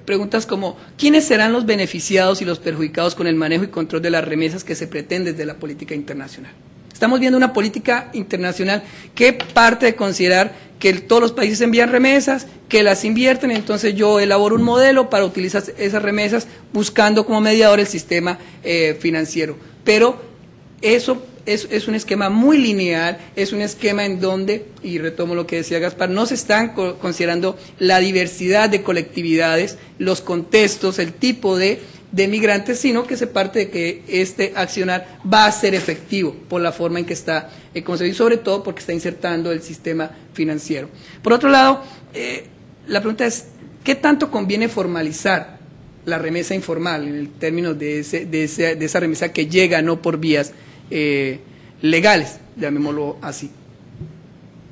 preguntas como, ¿quiénes serán los beneficiados y los perjudicados con el manejo y control de las remesas que se pretende desde la política internacional? Estamos viendo una política internacional que parte de considerar que todos los países envían remesas, que las invierten, entonces yo elaboro un modelo para utilizar esas remesas buscando como mediador el sistema financiero. Pero eso es un esquema muy lineal, es un esquema en donde, y retomo lo que decía Gaspar, no se están considerando la diversidad de colectividades, los contextos, el tipo de migrantes, sino que se parte de que este accionar va a ser efectivo por la forma en que está concebido y sobre todo porque está insertando el sistema financiero. Por otro lado, la pregunta es, ¿qué tanto conviene formalizar la remesa informal en el término de esa remesa que llega no por vías legales, llamémoslo así?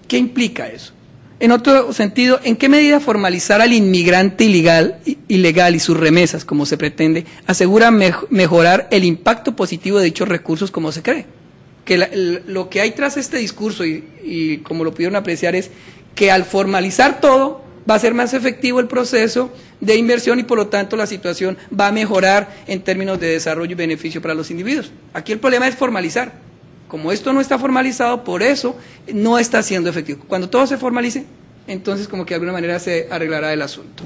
¿Qué implica eso? En otro sentido, ¿en qué medida formalizar al inmigrante ilegal y sus remesas, como se pretende, asegura mejorar el impacto positivo de dichos recursos como se cree? Que lo que hay tras este discurso, y como lo pudieron apreciar, es que al formalizar todo va a ser más efectivo el proceso de inversión y por lo tanto la situación va a mejorar en términos de desarrollo y beneficio para los individuos. Aquí el problema es formalizar. Como esto no está formalizado, por eso no está siendo efectivo. Cuando todo se formalice, entonces como que de alguna manera se arreglará el asunto.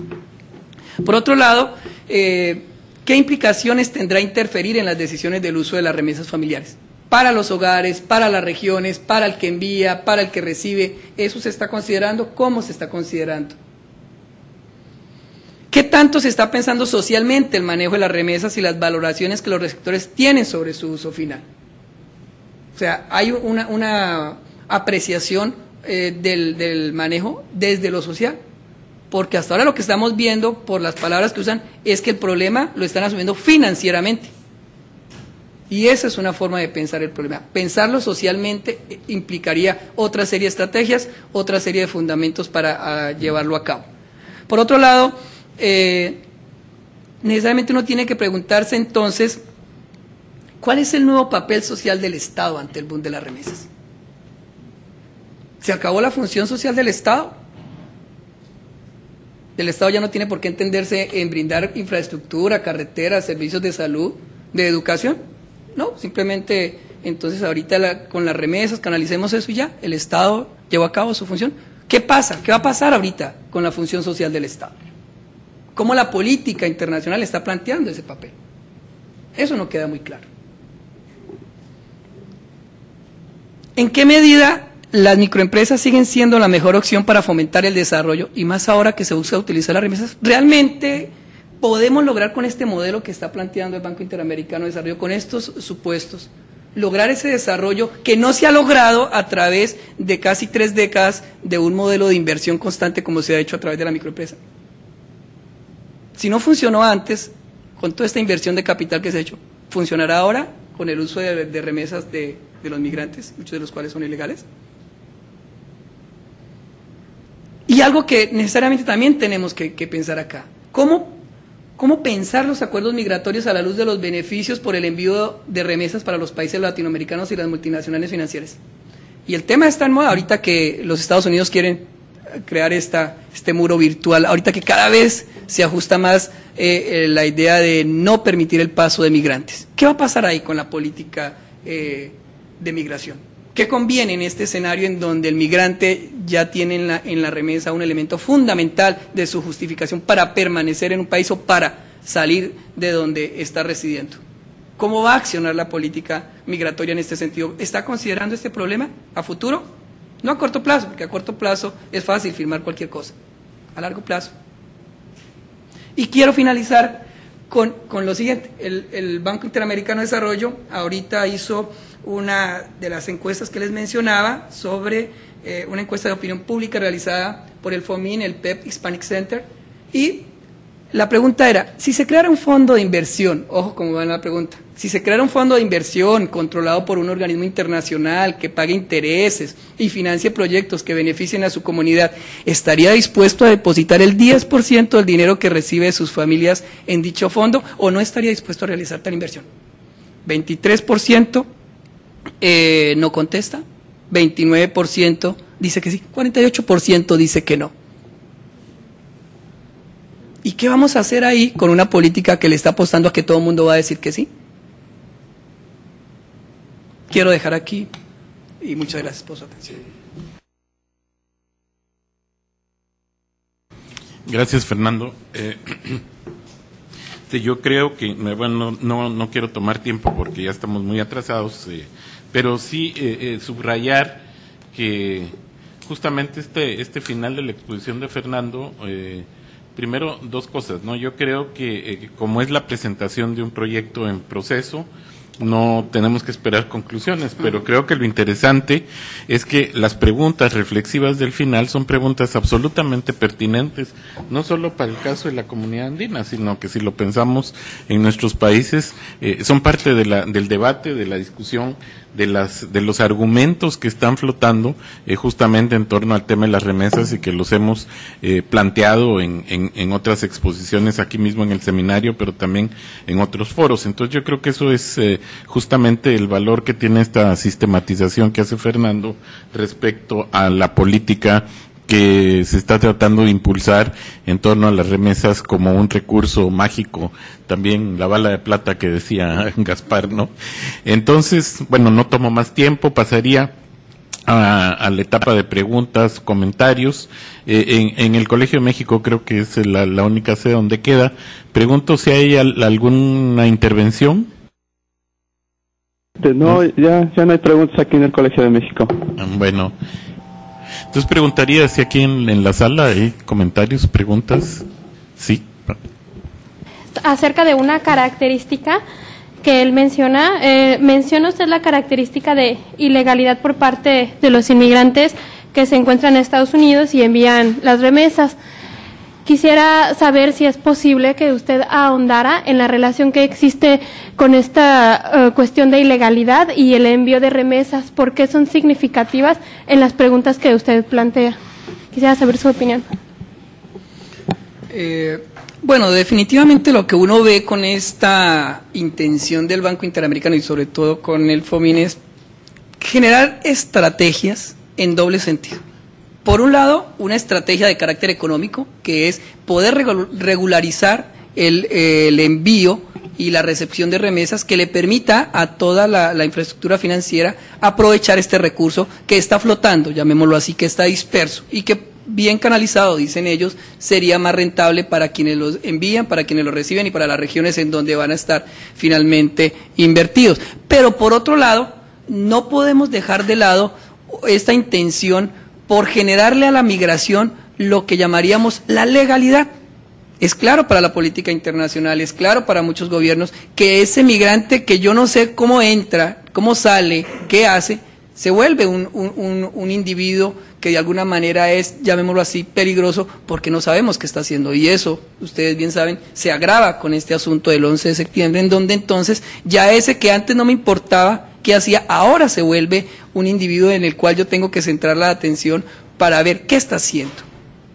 Por otro lado, ¿qué implicaciones tendrá interferir en las decisiones del uso de las remesas familiares? Para los hogares, para las regiones, para el que envía, para el que recibe. ¿Eso se está considerando? ¿Cómo se está considerando? ¿Qué tanto se está pensando socialmente el manejo de las remesas y las valoraciones que los receptores tienen sobre su uso final? O sea, hay una apreciación del manejo desde lo social, porque hasta ahora lo que estamos viendo por las palabras que usan es que el problema lo están asumiendo financieramente. Y esa es una forma de pensar el problema. Pensarlo socialmente implicaría otra serie de estrategias, otra serie de fundamentos para llevarlo a cabo. Por otro lado, necesariamente uno tiene que preguntarse entonces, ¿cuál es el nuevo papel social del Estado ante el boom de las remesas? ¿Se acabó la función social del Estado? El Estado ya no tiene por qué entenderse en brindar infraestructura, carreteras, servicios de salud, de educación. No, simplemente entonces ahorita con las remesas canalicemos eso y ya, el Estado llevó a cabo su función. ¿Qué pasa? ¿Qué va a pasar ahorita con la función social del Estado? ¿Cómo la política internacional está planteando ese papel? Eso no queda muy claro. ¿En qué medida las microempresas siguen siendo la mejor opción para fomentar el desarrollo y más ahora que se busca utilizar las remesas? ¿Realmente podemos lograr con este modelo que está planteando el Banco Interamericano de Desarrollo, con estos supuestos, lograr ese desarrollo que no se ha logrado a través de casi 3 décadas de un modelo de inversión constante como se ha hecho a través de la microempresa? Si no funcionó antes, con toda esta inversión de capital que se ha hecho, ¿funcionará ahora con el uso de remesas de los migrantes, muchos de los cuales son ilegales? Y algo que necesariamente también tenemos que pensar acá, ¿cómo pensar los acuerdos migratorios a la luz de los beneficios por el envío de remesas para los países latinoamericanos y las multinacionales financieras? Y el tema está en moda ahorita que los Estados Unidos quieren crear este muro virtual, ahorita que cada vez se ajusta más la idea de no permitir el paso de migrantes. ¿Qué va a pasar ahí con la política de migración? ¿Qué conviene en este escenario en donde el migrante ya tiene en la remesa un elemento fundamental de su justificación para permanecer en un país o para salir de donde está residiendo? ¿Cómo va a accionar la política migratoria en este sentido? ¿Está considerando este problema a futuro? No a corto plazo, porque a corto plazo es fácil firmar cualquier cosa. A largo plazo. Y quiero finalizar con lo siguiente. El Banco Interamericano de Desarrollo ahorita hizo una de las encuestas que les mencionaba sobre una encuesta de opinión pública realizada por el FOMIN, el PEP Hispanic Center, y la pregunta era, si se creara un fondo de inversión, ojo cómo va la pregunta, Si se creara un fondo de inversión controlado por un organismo internacional que pague intereses y financie proyectos que beneficien a su comunidad, ¿estaría dispuesto a depositar el 10% del dinero que recibe de sus familias en dicho fondo o no estaría dispuesto a realizar tal inversión? 23% no contesta, 29% dice que sí, 48% dice que no. ¿Y qué vamos a hacer ahí con una política que le está apostando a que todo el mundo va a decir que sí? Quiero dejar aquí y muchas gracias por su atención. Gracias, Fernando. Yo creo que, bueno, no quiero tomar tiempo porque ya estamos muy atrasados, pero sí subrayar que justamente este final de la exposición de Fernando, primero, dos cosas, ¿no? Yo creo que como es la presentación de un proyecto en proceso, no tenemos que esperar conclusiones, pero creo que lo interesante es que las preguntas reflexivas del final son preguntas absolutamente pertinentes, no solo para el caso de la comunidad andina, sino que si lo pensamos en nuestros países, son parte del debate, de la discusión, de los argumentos que están flotando justamente en torno al tema de las remesas y que los hemos planteado en otras exposiciones aquí mismo en el seminario, pero también en otros foros. Entonces yo creo que eso es justamente el valor que tiene esta sistematización que hace Fernando respecto a la política que se está tratando de impulsar en torno a las remesas como un recurso mágico, también la bala de plata que decía Gaspar, ¿no? Entonces, bueno, no tomo más tiempo, pasaría a la etapa de preguntas, comentarios. En el Colegio de México creo que es la única sede donde queda. Pregunto si hay alguna intervención. No, ya no hay preguntas aquí en el Colegio de México. Bueno. Entonces preguntaría si aquí en la sala hay comentarios, preguntas. Sí. Acerca de una característica que él menciona, menciona usted la característica de ilegalidad por parte de los inmigrantes que se encuentran en Estados Unidos y envían las remesas. Quisiera saber si es posible que usted ahondara en la relación que existe con esta cuestión de ilegalidad y el envío de remesas, por qué son significativas en las preguntas que usted plantea. Quisiera saber su opinión. Bueno, definitivamente lo que uno ve con esta intención del Banco Interamericano y sobre todo con el FOMIN es generar estrategias en doble sentido. Por un lado, una estrategia de carácter económico, que es poder regularizar el envío y la recepción de remesas que le permita a toda la infraestructura financiera aprovechar este recurso que está flotando, llamémoslo así, que está disperso y que bien canalizado, dicen ellos, sería más rentable para quienes los envían, para quienes los reciben y para las regiones en donde van a estar finalmente invertidos. Pero por otro lado, no podemos dejar de lado esta intención por generarle a la migración lo que llamaríamos la legalidad. Es claro para la política internacional, es claro para muchos gobiernos que ese migrante que yo no sé cómo entra, cómo sale, qué hace, se vuelve un individuo que de alguna manera es, llamémoslo así, peligroso porque no sabemos qué está haciendo. Y eso, ustedes bien saben, se agrava con este asunto del 11 de septiembre, en donde entonces ya ese que antes no me importaba qué hacía, ahora se vuelve un individuo en el cual yo tengo que centrar la atención para ver qué está haciendo,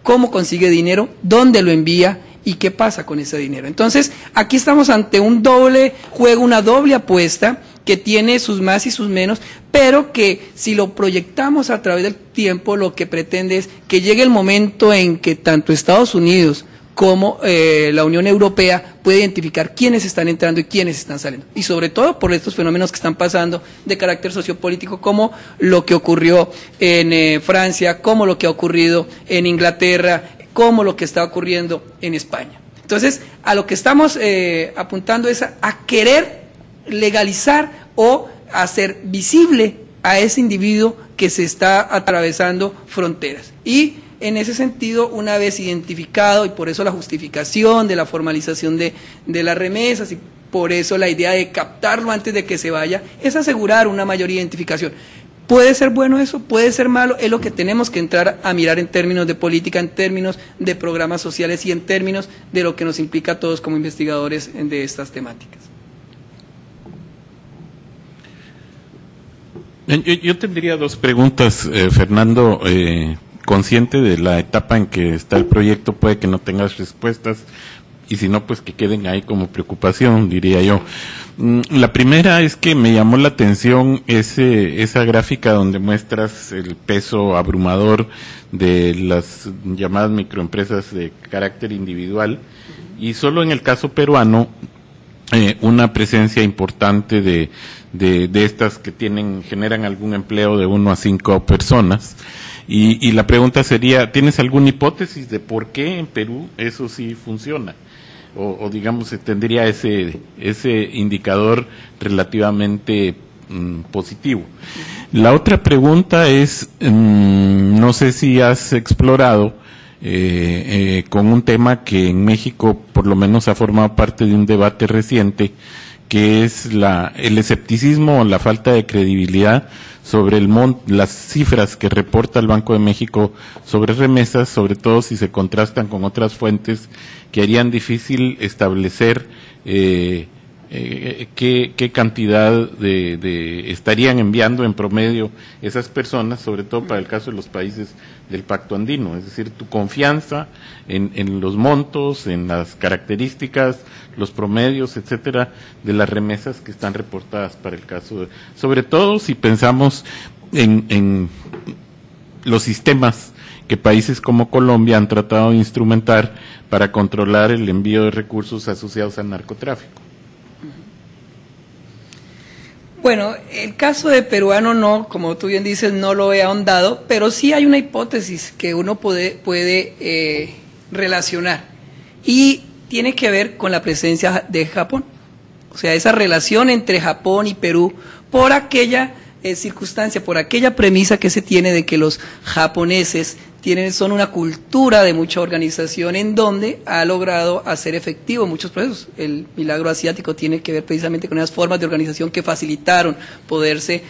cómo consigue dinero, dónde lo envía y qué pasa con ese dinero. Entonces, aquí estamos ante un doble juego, una doble apuesta que tiene sus más y sus menos, pero que si lo proyectamos a través del tiempo, lo que pretende es que llegue el momento en que tanto Estados Unidos como la Unión Europea puede identificar quiénes están entrando y quiénes están saliendo. Y sobre todo por estos fenómenos que están pasando de carácter sociopolítico, como lo que ocurrió en Francia, como lo que ha ocurrido en Inglaterra, como lo que está ocurriendo en España. Entonces, a lo que estamos apuntando es a querer legalizar o hacer visible a ese individuo que se está atravesando fronteras. Y en ese sentido, una vez identificado, y por eso la justificación de la formalización de las remesas, y por eso la idea de captarlo antes de que se vaya, es asegurar una mayor identificación. ¿Puede ser bueno eso? ¿Puede ser malo? Es lo que tenemos que entrar a mirar en términos de política, en términos de programas sociales y en términos de lo que nos implica a todos como investigadores de estas temáticas. Yo tendría dos preguntas, Fernando. Consciente de la etapa en que está el proyecto, puede que no tengas respuestas, y si no, pues que queden ahí como preocupación, diría yo. La primera es que me llamó la atención esa gráfica donde muestras el peso abrumador de las llamadas microempresas de carácter individual, y solo en el caso peruano, una presencia importante de estas que generan algún empleo de 1 a 5 personas. Y la pregunta sería, ¿tienes alguna hipótesis de por qué en Perú eso sí funciona? O digamos, tendría ese indicador relativamente positivo. La otra pregunta es, no sé si has explorado con un tema que en México por lo menos ha formado parte de un debate reciente, que es el escepticismo o la falta de credibilidad sobre las cifras que reporta el Banco de México sobre remesas, sobre todo si se contrastan con otras fuentes que harían difícil establecer qué cantidad estarían enviando en promedio esas personas, sobre todo para el caso de los países del Pacto Andino. Es decir, tu confianza en los montos, en las características, los promedios, etcétera, de las remesas que están reportadas para el caso sobre todo si pensamos en los sistemas que países como Colombia han tratado de instrumentar para controlar el envío de recursos asociados al narcotráfico. Bueno, el caso de peruano no, como tú bien dices, no lo he ahondado, pero sí hay una hipótesis que uno puede relacionar, y tiene que ver con la presencia de Japón. O sea, esa relación entre Japón y Perú, por aquella circunstancia, por aquella premisa que se tiene de que los japoneses son una cultura de mucha organización, en donde ha logrado hacer efectivo muchos procesos. El milagro asiático tiene que ver precisamente con esas formas de organización que facilitaron poderse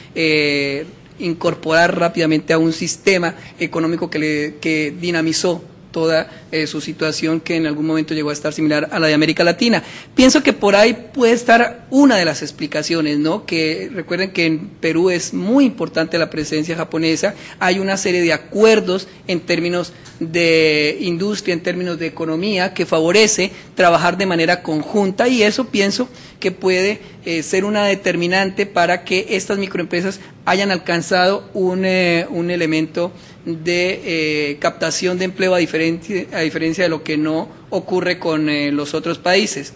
incorporar rápidamente a un sistema económico que dinamizó toda su situación, que en algún momento llegó a estar similar a la de América Latina. Pienso que por ahí puede estar una de las explicaciones, ¿no? Que recuerden que en Perú es muy importante la presencia japonesa, hay una serie de acuerdos en términos de industria, en términos de economía, que favorece trabajar de manera conjunta, y eso pienso que puede ser una determinante para que estas microempresas hayan alcanzado un elemento de captación de empleo a diferencia de lo que no ocurre con los otros países.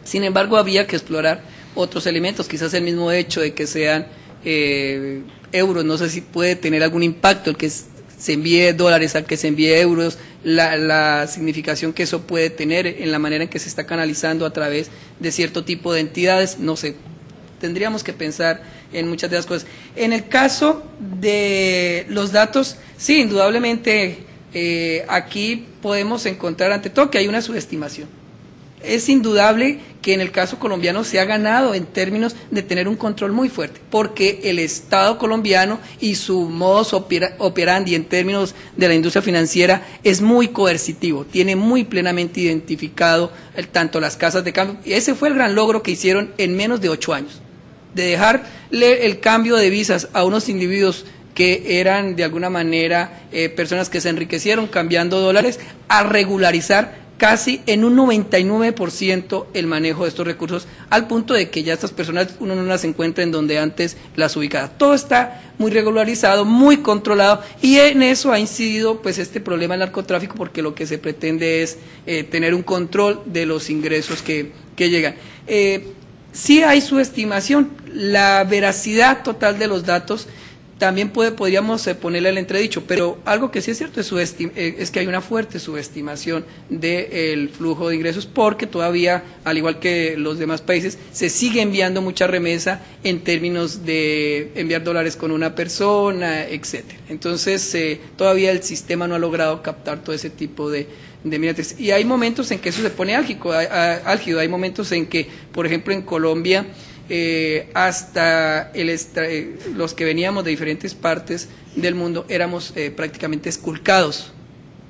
Sin embargo, había que explorar otros elementos, quizás el mismo hecho de que sean euros, no sé si puede tener algún impacto el que se envíe dólares al que se envíe euros, la significación que eso puede tener en la manera en que se está canalizando a través de cierto tipo de entidades, no sé, tendríamos que pensar en muchas de las cosas. En el caso de los datos, sí, indudablemente aquí podemos encontrar ante todo que hay una subestimación. Es indudable que en el caso colombiano se ha ganado en términos de tener un control muy fuerte, porque el Estado colombiano y su modus operandi en términos de la industria financiera es muy coercitivo, tiene muy plenamente identificado tanto las casas de cambio, y ese fue el gran logro que hicieron en menos de 8 años, de dejarle el cambio de divisas a unos individuos que eran de alguna manera personas que se enriquecieron cambiando dólares, a regularizar casi en un 99% el manejo de estos recursos, al punto de que ya estas personas uno no las encuentra en donde antes las ubicaba. Todo está muy regularizado, muy controlado, y en eso ha incidido pues este problema del narcotráfico, porque lo que se pretende es tener un control de los ingresos que llegan. Sí hay subestimación, la veracidad total de los datos también podríamos ponerle el entredicho, pero algo que sí es cierto es que hay una fuerte subestimación del flujo de ingresos, porque todavía, al igual que los demás países, se sigue enviando mucha remesa en términos de enviar dólares con una persona, etcétera. Entonces, todavía el sistema no ha logrado captar todo ese tipo de miradas. Y hay momentos en que eso se pone álgido, hay momentos en que, por ejemplo, en Colombia, hasta los que veníamos de diferentes partes del mundo éramos prácticamente esculcados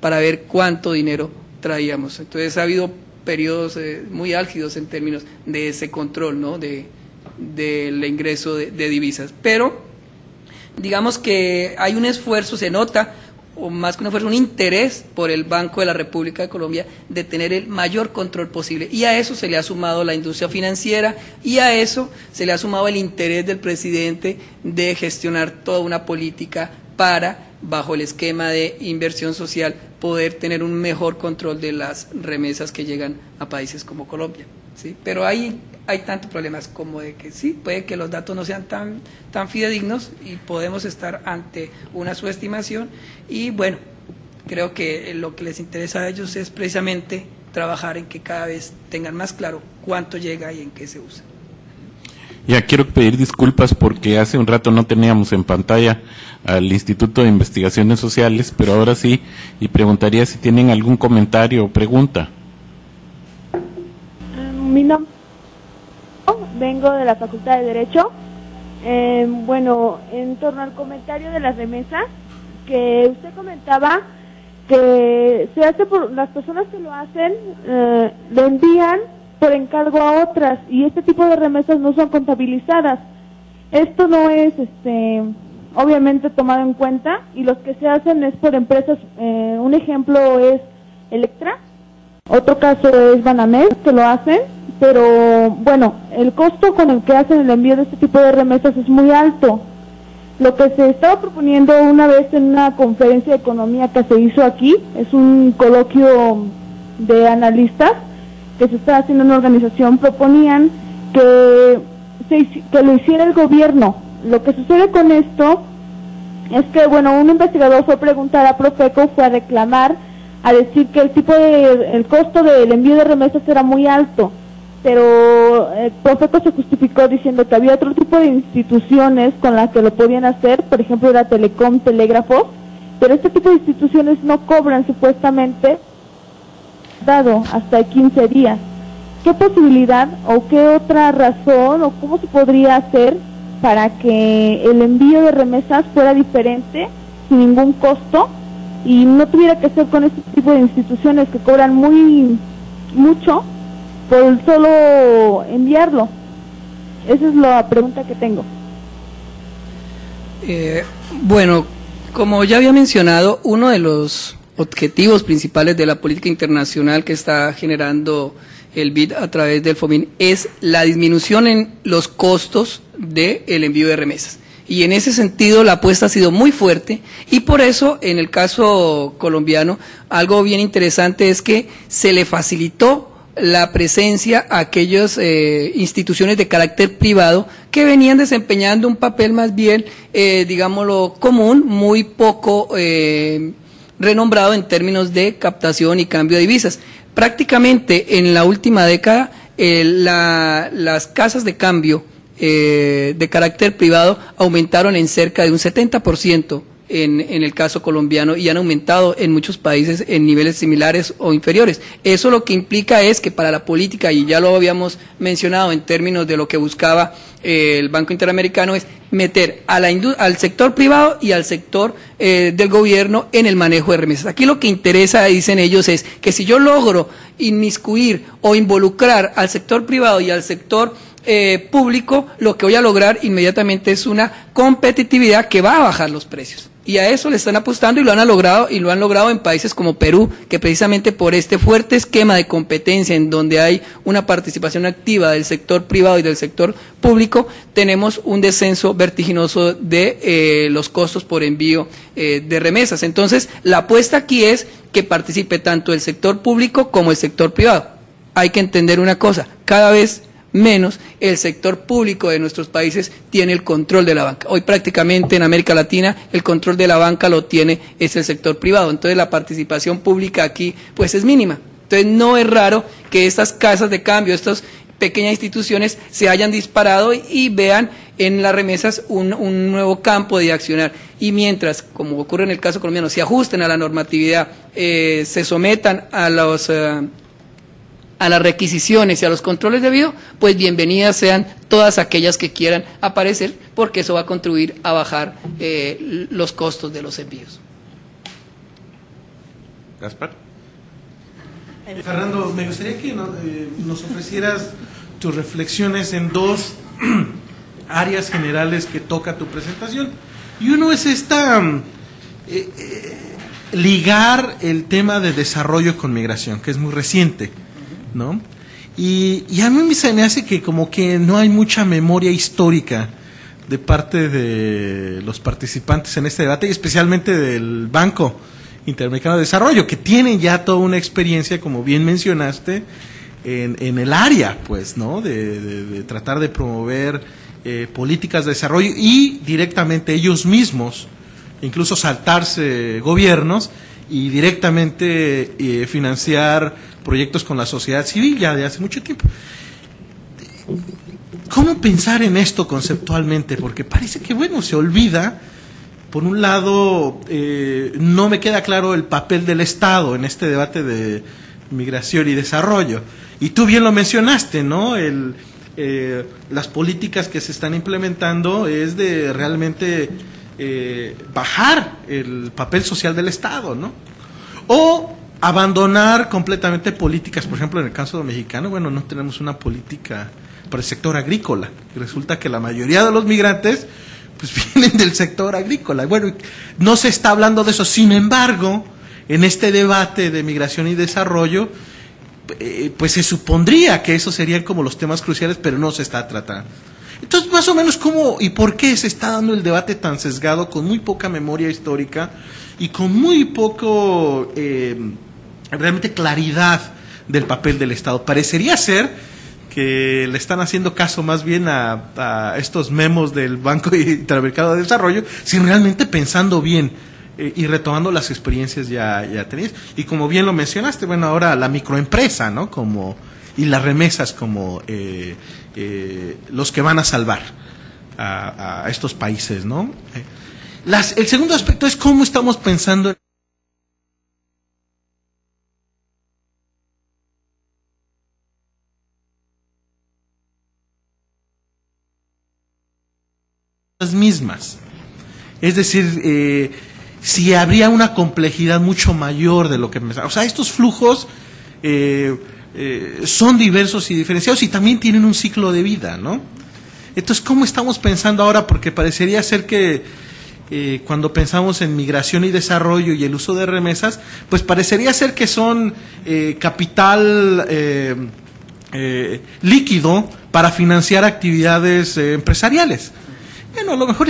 para ver cuánto dinero traíamos. Entonces ha habido periodos muy álgidos en términos de ese control, ¿no? del ingreso de divisas. Pero digamos que hay un esfuerzo, se nota, o más que un esfuerzo, un interés por el Banco de la República de Colombia de tener el mayor control posible. Y a eso se le ha sumado la industria financiera y a eso se le ha sumado el interés del presidente de gestionar toda una política para, bajo el esquema de inversión social, poder tener un mejor control de las remesas que llegan a países como Colombia, ¿sí? Pero hay tantos problemas como de que sí, puede que los datos no sean tan fidedignos y podemos estar ante una subestimación y bueno, creo que lo que les interesa a ellos es precisamente trabajar en que cada vez tengan más claro cuánto llega y en qué se usa. Ya quiero pedir disculpas porque hace un rato no teníamos en pantalla al Instituto de Investigaciones Sociales, pero ahora sí, y preguntaría si tienen algún comentario o pregunta. Mi nombre, vengo de la Facultad de Derecho. Bueno, en torno al comentario de las remesas, que usted comentaba que se hace por las personas que lo hacen, lo envían por encargo a otras y este tipo de remesas no son contabilizadas. Esto no es obviamente tomado en cuenta y los que se hacen es por empresas, un ejemplo es Electra, otro caso es Banamex que lo hacen, pero bueno, el costo con el que hacen el envío de este tipo de remesas es muy alto. Lo que se estaba proponiendo una vez en una conferencia de economía que se hizo aquí, es un coloquio de analistas que se está haciendo en una organización, proponían que lo hiciera el gobierno. Lo que sucede con esto es que, bueno, un investigador fue a preguntar a Profeco, fue a reclamar, a decir que el costo del envío de remesas era muy alto, pero Profeco se justificó diciendo que había otro tipo de instituciones con las que lo podían hacer, por ejemplo era Telecom, Telégrafos, pero este tipo de instituciones no cobran supuestamente dado hasta 15 días. ¿Qué posibilidad o qué otra razón o cómo se podría hacer para que el envío de remesas fuera diferente, sin ningún costo, y no tuviera que ser con este tipo de instituciones que cobran mucho por solo enviarlo? Esa es la pregunta que tengo. Bueno, como ya había mencionado, uno de los objetivos principales de la política internacional que está generando el BID a través del FOMIN es la disminución en los costos del envío de remesas. Y en ese sentido la apuesta ha sido muy fuerte y por eso en el caso colombiano algo bien interesante es que se le facilitó la presencia a aquellas instituciones de carácter privado que venían desempeñando un papel más bien, digámoslo, común, muy poco renombrado en términos de captación y cambio de divisas. Prácticamente en la última década las casas de cambio de carácter privado aumentaron en cerca de un 70% en el caso colombiano y han aumentado en muchos países en niveles similares o inferiores. Eso lo que implica es que para la política, y ya lo habíamos mencionado en términos de lo que buscaba el Banco Interamericano, es meter a al sector privado y al sector del gobierno en el manejo de remesas. Aquí lo que interesa, dicen ellos, es que si yo logro inmiscuir o involucrar al sector privado y al sector público, lo que voy a lograr inmediatamente es una competitividad que va a bajar los precios. Y a eso le están apostando y lo han logrado en países como Perú, que precisamente por este fuerte esquema de competencia en donde hay una participación activa del sector privado y del sector público, tenemos un descenso vertiginoso de los costos por envío de remesas. Entonces, la apuesta aquí es que participe tanto el sector público como el sector privado. Hay que entender una cosa, cada vez menos el sector público de nuestros países tiene el control de la banca. Hoy prácticamente en América Latina el control de la banca lo tiene es el sector privado, entonces la participación pública aquí pues es mínima. Entonces no es raro que estas casas de cambio, estas pequeñas instituciones se hayan disparado y vean en las remesas un nuevo campo de accionar. Y mientras, como ocurre en el caso colombiano, se ajusten a la normatividad, se sometan a las requisiciones y a los controles debidos, pues bienvenidas sean todas aquellas que quieran aparecer, porque eso va a contribuir a bajar los costos de los envíos. Gaspar. Fernando, me gustaría que nos ofrecieras tus reflexiones en dos áreas generales que toca tu presentación. Y uno es ligar el tema de desarrollo con migración, que es muy reciente, ¿no? Y a mí se me hace que como que no hay mucha memoria histórica de parte de los participantes en este debate, y especialmente del Banco Interamericano de Desarrollo, que tienen ya toda una experiencia, como bien mencionaste, en el área, pues, ¿no? De tratar de promover políticas de desarrollo y directamente ellos mismos, incluso saltarse gobiernos y directamente financiar proyectos con la sociedad civil ya de hace mucho tiempo. ¿Cómo pensar en esto conceptualmente? Porque parece que, bueno, se olvida. Por un lado, no me queda claro el papel del Estado en este debate de migración y desarrollo. Y tú bien lo mencionaste, ¿no? Las políticas que se están implementando es de realmente bajar el papel social del Estado, ¿no? O abandonar completamente políticas. Por ejemplo, en el caso mexicano, bueno, no tenemos una política para el sector agrícola. Y resulta que la mayoría de los migrantes pues vienen del sector agrícola. Bueno, no se está hablando de eso. Sin embargo, en este debate de migración y desarrollo, pues se supondría que esos serían como los temas cruciales, pero no se está tratando. Entonces, más o menos, ¿cómo y por qué se está dando el debate tan sesgado, con muy poca memoria histórica y con muy poco realmente claridad del papel del Estado? Parecería ser que le están haciendo caso más bien a estos memos del Banco Interamericano de Desarrollo, sin realmente pensando bien y retomando las experiencias ya tenidas. Y como bien lo mencionaste, bueno, ahora la microempresa, ¿no? Y las remesas como los que van a salvar a estos países, ¿no? El segundo aspecto es cómo estamos pensando en las mismas. Es decir, si habría una complejidad mucho mayor de lo que... O sea, estos flujos son diversos y diferenciados y también tienen un ciclo de vida, ¿no? Entonces, ¿cómo estamos pensando ahora? Porque parecería ser que cuando pensamos en migración y desarrollo y el uso de remesas, pues parecería ser que son capital líquido para financiar actividades empresariales. Bueno, a lo mejor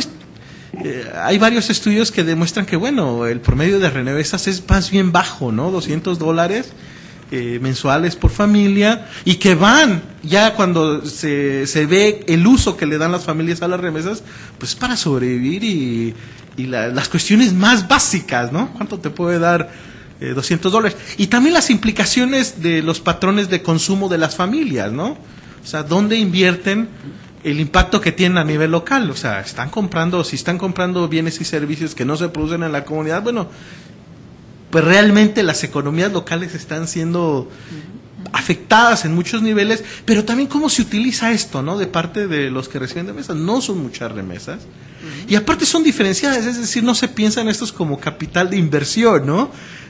hay varios estudios que demuestran que, bueno, el promedio de remesas es más bien bajo, ¿no? $200 mensuales por familia, y que van, ya cuando se ve el uso que le dan las familias a las remesas, pues para sobrevivir y las cuestiones más básicas, ¿no? ¿Cuánto te puede dar $200? Y también las implicaciones de los patrones de consumo de las familias, ¿no? O sea, ¿dónde invierten? El impacto que tienen a nivel local. O sea, si están comprando bienes y servicios que no se producen en la comunidad, bueno, pues realmente las economías locales están siendo afectadas en muchos niveles, pero también cómo se utiliza esto, ¿no? De parte de los que reciben remesas. No son muchas remesas. Y aparte son diferenciadas, es decir, no se piensa en estos como capital de inversión, ¿no?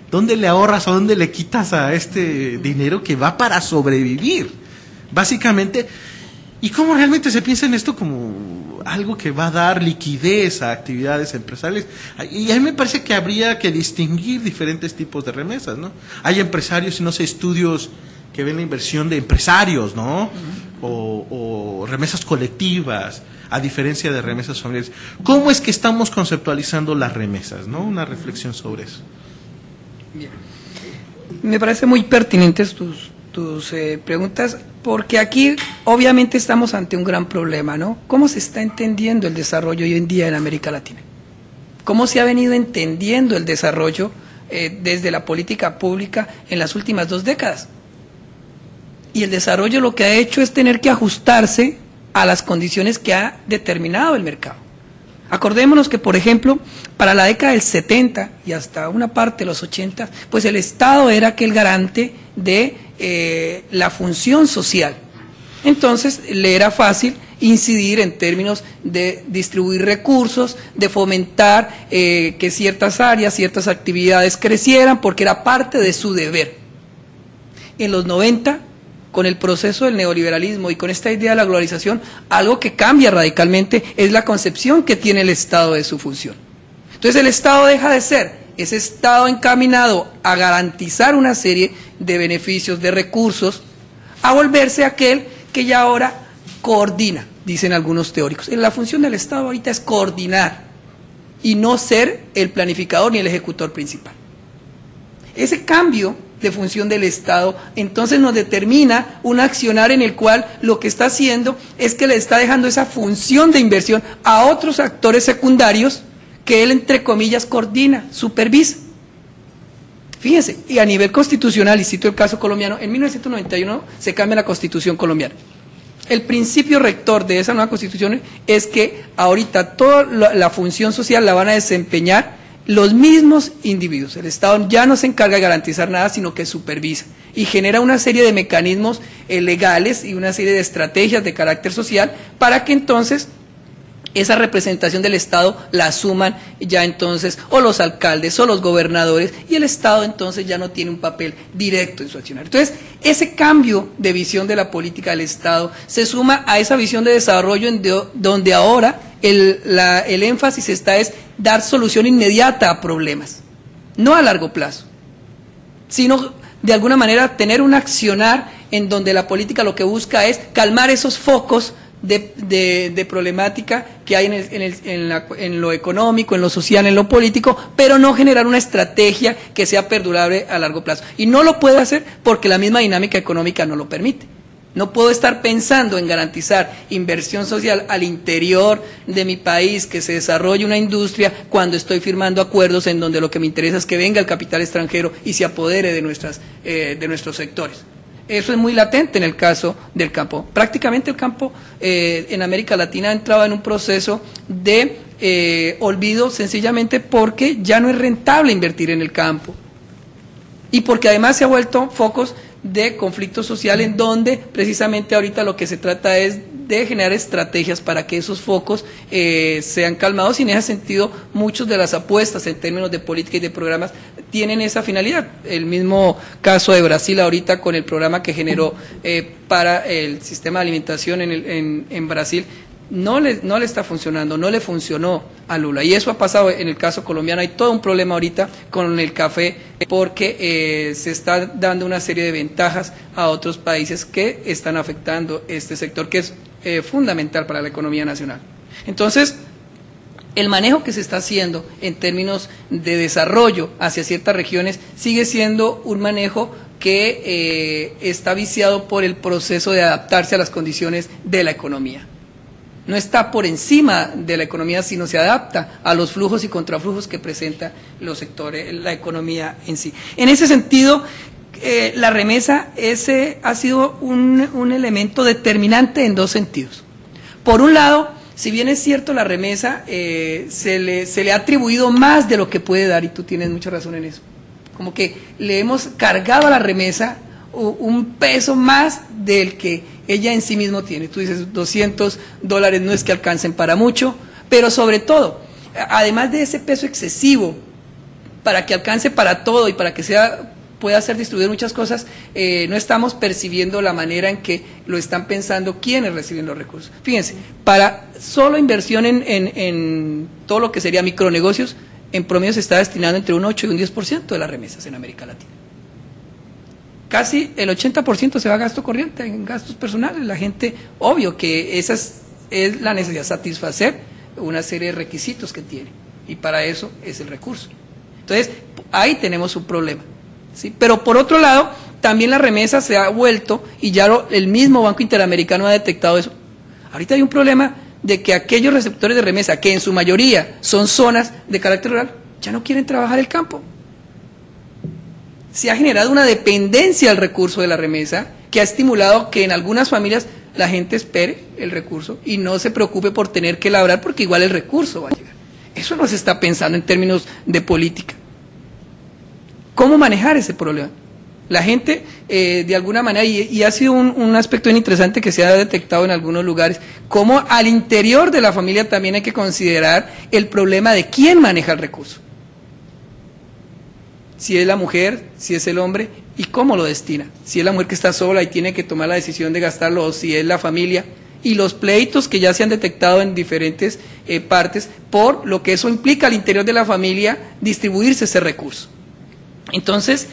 ¿Dónde le ahorras o dónde le quitas a este dinero que va para sobrevivir? Básicamente... ¿Y cómo realmente se piensa en esto como algo que va a dar liquidez a actividades empresariales? Y a mí me parece que habría que distinguir diferentes tipos de remesas, ¿no? Hay empresarios y no sé, estudios que ven la inversión de empresarios, ¿no? O remesas colectivas, a diferencia de remesas familiares. ¿Cómo es que estamos conceptualizando las remesas, ¿no? Una reflexión sobre eso. Bien. Me parece muy pertinentes tus preguntas, porque aquí obviamente estamos ante un gran problema, ¿no? ¿Cómo se está entendiendo el desarrollo hoy en día en América Latina? ¿Cómo se ha venido entendiendo el desarrollo desde la política pública en las últimas 2 décadas? Y el desarrollo lo que ha hecho es tener que ajustarse a las condiciones que ha determinado el mercado. Acordémonos que, por ejemplo, para la década del 70 y hasta una parte de los 80, pues el Estado era aquel garante de la función social. Entonces, le era fácil incidir en términos de distribuir recursos, de fomentar que ciertas áreas, ciertas actividades crecieran, porque era parte de su deber. En los 90 con el proceso del neoliberalismo y con esta idea de la globalización, algo que cambia radicalmente es la concepción que tiene el Estado de su función. Entonces el Estado deja de ser ese Estado encaminado a garantizar una serie de beneficios, de recursos, a volverse aquel que ya ahora coordina, dicen algunos teóricos. La función del Estado ahorita es coordinar y no ser el planificador ni el ejecutor principal. Ese cambio de función del Estado entonces nos determina un accionar en el cual lo que está haciendo es que le está dejando esa función de inversión a otros actores secundarios que él, entre comillas, coordina, supervisa. Fíjense, y a nivel constitucional, y cito el caso colombiano, en 1991 se cambia la Constitución colombiana. El principio rector de esa nueva Constitución es que ahorita toda la función social la van a desempeñar los mismos individuos. El Estado ya no se encarga de garantizar nada, sino que supervisa y genera una serie de mecanismos legales y una serie de estrategias de carácter social para que entonces esa representación del Estado la asuman ya entonces o los alcaldes o los gobernadores, y el Estado entonces ya no tiene un papel directo en su accionar. Entonces, ese cambio de visión de la política del Estado se suma a esa visión de desarrollo donde ahora el énfasis está es dar solución inmediata a problemas, no a largo plazo, sino de alguna manera tener un accionar en donde la política lo que busca es calmar esos focos de problemática que hay en lo económico, en lo social, en lo político, pero no generar una estrategia que sea perdurable a largo plazo. Y no lo puede hacer porque la misma dinámica económica no lo permite. No puedo estar pensando en garantizar inversión social al interior de mi país, que se desarrolle una industria, cuando estoy firmando acuerdos en donde lo que me interesa es que venga el capital extranjero y se apodere de nuestros sectores. Eso es muy latente en el caso del campo. Prácticamente el campo en América Latina ha entrado en un proceso de olvido, sencillamente porque ya no es rentable invertir en el campo. Y porque además se ha vuelto focos de conflicto social en donde precisamente ahorita lo que se trata es de generar estrategias para que esos focos sean calmados, y en ese sentido muchas de las apuestas en términos de política y de programas tienen esa finalidad. El mismo caso de Brasil ahorita con el programa que generó para el sistema de alimentación en Brasil, no le está funcionando, no le funcionó a Lula, y eso ha pasado en el caso colombiano. Hay todo un problema ahorita con el café porque se está dando una serie de ventajas a otros países que están afectando este sector que es fundamental para la economía nacional. Entonces, el manejo que se está haciendo en términos de desarrollo hacia ciertas regiones sigue siendo un manejo que está viciado por el proceso de adaptarse a las condiciones de la economía. No está por encima de la economía, sino se adapta a los flujos y contraflujos que presenta los sectores, la economía en sí. En ese sentido, la remesa ha sido un elemento determinante en dos sentidos. Por un lado, si bien es cierto, la remesa se le ha atribuido más de lo que puede dar, y tú tienes mucha razón en eso. Como que le hemos cargado a la remesa un peso más del que ella en sí mismo tiene. Tú dices $200 no es que alcancen para mucho, pero sobre todo, además de ese peso excesivo para que alcance para todo y para que pueda ser distribuido muchas cosas, no estamos percibiendo la manera en que lo están pensando quienes reciben los recursos. Fíjense, para solo inversión en todo lo que sería micronegocios, en promedio se está destinando entre un 8 y un 10% de las remesas en América Latina. Casi el 80% se va a gasto corriente, en gastos personales. La gente, obvio que esa es la necesidad, satisfacer una serie de requisitos que tiene, y para eso es el recurso. Entonces, ahí tenemos un problema, ¿sí? Pero por otro lado, también la remesa se ha vuelto, y ya el mismo Banco Interamericano ha detectado eso. Ahorita hay un problema de que aquellos receptores de remesa, que en su mayoría son zonas de carácter rural, ya no quieren trabajar el campo. Se ha generado una dependencia al recurso de la remesa que ha estimulado que en algunas familias la gente espere el recurso y no se preocupe por tener que labrar, porque igual el recurso va a llegar. Eso no se está pensando en términos de política. ¿Cómo manejar ese problema? La gente, de alguna manera, y ha sido un aspecto bien interesante que se ha detectado en algunos lugares, cómo al interior de la familia también hay que considerar el problema de quién maneja el recurso. Si es la mujer, si es el hombre, y cómo lo destina. Si es la mujer que está sola y tiene que tomar la decisión de gastarlo, o si es la familia, y los pleitos que ya se han detectado en diferentes partes, por lo que eso implica al interior de la familia distribuirse ese recurso. Entonces,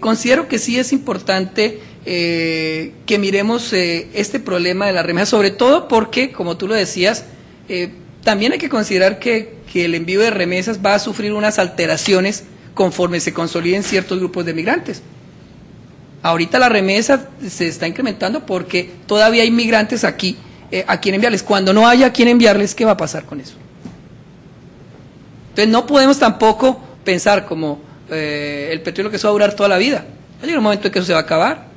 considero que sí es importante que miremos este problema de la remesa, sobre todo porque, como tú lo decías, también hay que considerar que el envío de remesas va a sufrir unas alteraciones conforme se consoliden ciertos grupos de migrantes. Ahorita la remesa se está incrementando porque todavía hay migrantes aquí, a quien enviarles. Cuando no haya a quien enviarles, ¿qué va a pasar con eso? Entonces no podemos tampoco pensar como el petróleo, que eso va a durar toda la vida. Va a llegar un momento en que eso se va a acabar.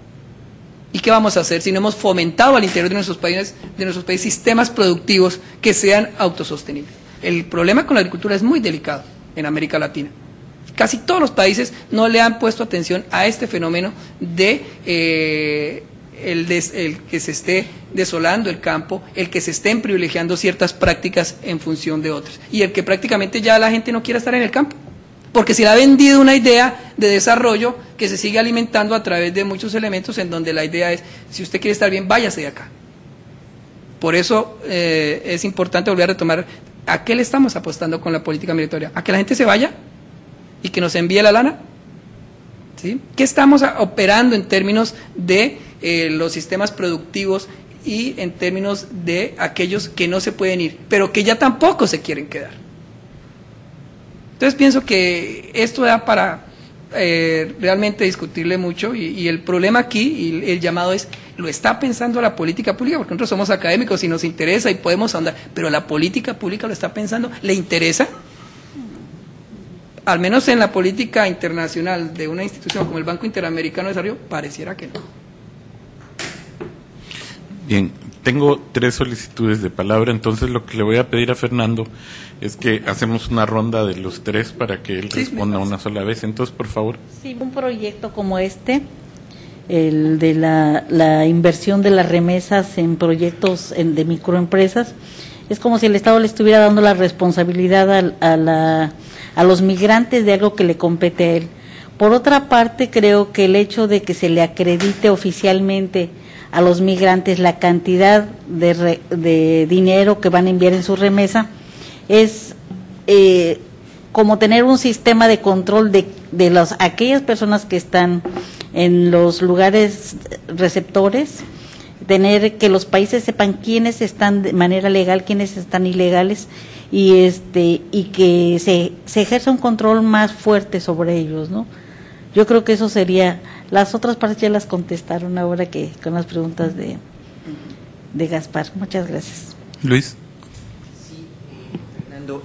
¿Y qué vamos a hacer si no hemos fomentado al interior de nuestros países sistemas productivos que sean autosostenibles? El problema con la agricultura es muy delicado en América Latina. Casi todos los países no le han puesto atención a este fenómeno de el que se esté desolando el campo, el que se estén privilegiando ciertas prácticas en función de otras, y el que prácticamente ya la gente no quiera estar en el campo, porque se le ha vendido una idea de desarrollo que se sigue alimentando a través de muchos elementos en donde la idea es, si usted quiere estar bien, váyase de acá. Por eso es importante volver a retomar a qué le estamos apostando con la política migratoria, a que la gente se vaya y que nos envíe la lana, ¿sí? ¿Qué estamos operando en términos de los sistemas productivos y en términos de aquellos que no se pueden ir, pero que ya tampoco se quieren quedar? Entonces pienso que esto da para realmente discutirle mucho, y el problema aquí, y el llamado es, lo está pensando la política pública, porque nosotros somos académicos y nos interesa y podemos ahondar, pero la política pública lo está pensando, ¿le interesa? Al menos en la política internacional de una institución como el Banco Interamericano de Desarrollo, pareciera que no. Bien, tengo 3 solicitudes de palabra, entonces lo que le voy a pedir a Fernando es que hacemos una ronda de los 3 para que él responda una sola vez. Entonces, por favor. Sí, un proyecto como este, el de la inversión de las remesas en proyectos de microempresas, es como si el Estado le estuviera dando la responsabilidad a los migrantes de algo que le compete a él. Por otra parte, creo que el hecho de que se le acredite oficialmente a los migrantes la cantidad de dinero que van a enviar en su remesa es como tener un sistema de control de aquellas personas que están en los lugares receptores, tener que los países sepan quiénes están de manera legal, quiénes están ilegales, y que se ejerza un control más fuerte sobre ellos, ¿no? Yo creo que eso sería. Las otras partes ya las contestaron ahora que con las preguntas de Gaspar. Muchas gracias. Luis. Sí, Fernando,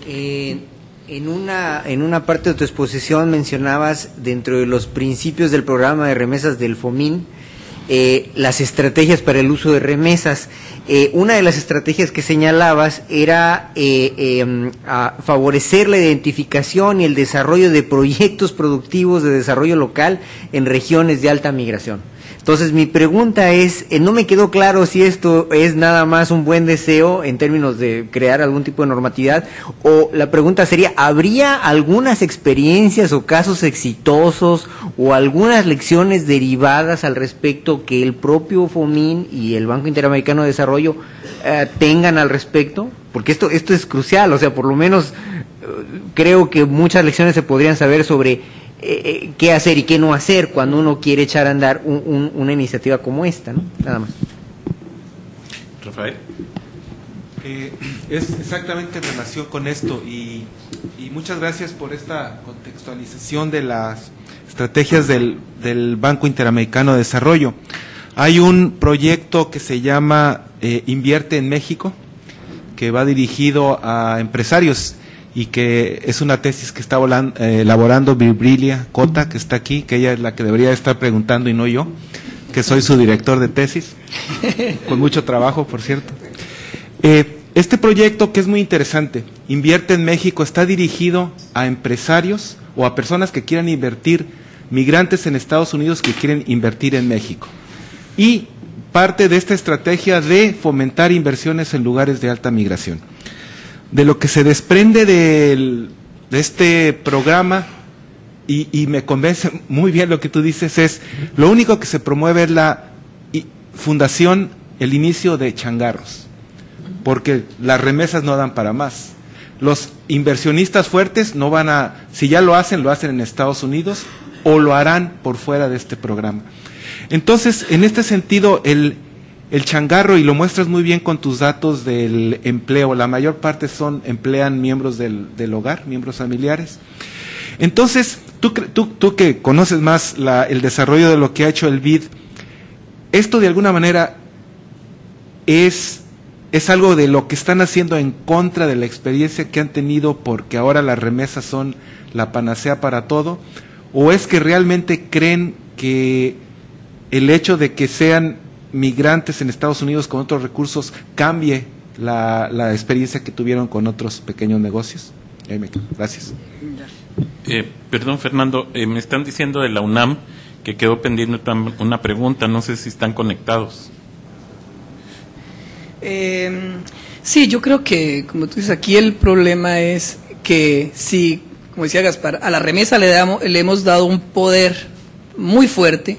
en una parte de tu exposición mencionabas dentro de los principios del programa de remesas del FOMIN las estrategias para el uso de remesas. Una de las estrategias que señalabas era a favorecer la identificación y el desarrollo de proyectos productivos de desarrollo local en regiones de alta migración. Entonces mi pregunta es, no me quedó claro si esto es nada más un buen deseo en términos de crear algún tipo de normatividad, o la pregunta sería, ¿habría algunas experiencias o casos exitosos o algunas lecciones derivadas al respecto que el propio FOMIN y el Banco Interamericano de Desarrollo tengan al respecto? Porque esto es crucial, o sea, por lo menos creo que muchas lecciones se podrían saber sobre qué hacer y qué no hacer cuando uno quiere echar a andar una iniciativa como esta, ¿no? Nada más. Rafael. Es exactamente en relación con esto, y muchas gracias por esta contextualización de las estrategias del Banco Interamericano de Desarrollo. Hay un proyecto que se llama Invierte en México, que va dirigido a empresarios, y que es una tesis que está elaborando Virbrilia Cota, que está aquí, que ella es la que debería estar preguntando y no yo, que soy su director de tesis, con mucho trabajo, por cierto. Este proyecto, que es muy interesante, Invierte en México, está dirigido a empresarios o a personas que quieran invertir, migrantes en Estados Unidos que quieren invertir en México. Y parte de esta estrategia de fomentar inversiones en lugares de alta migración. De lo que se desprende de este programa y me convence muy bien lo que tú dices, es lo único que se promueve es la fundación, el inicio de changarros, porque las remesas no dan para más. Los inversionistas fuertes no van a, si ya lo hacen en Estados Unidos o lo harán por fuera de este programa. Entonces, en este sentido, el changarro, y lo muestras muy bien con tus datos del empleo, la mayor parte emplean miembros del hogar, miembros familiares. Entonces, tú que conoces más el desarrollo de lo que ha hecho el BID, esto de alguna manera es algo de lo que están haciendo en contra de la experiencia que han tenido, porque ahora las remesas son la panacea para todo, o es que realmente creen que el hecho de que sean migrantes en Estados Unidos con otros recursos cambie la experiencia que tuvieron con otros pequeños negocios. Gracias. Perdón, Fernando, me están diciendo de la UNAM que quedó pendiente una pregunta, no sé si están conectados. Sí, yo creo que, como tú dices, aquí el problema es que si, como decía Gaspar, a la remesa le hemos dado un poder muy fuerte,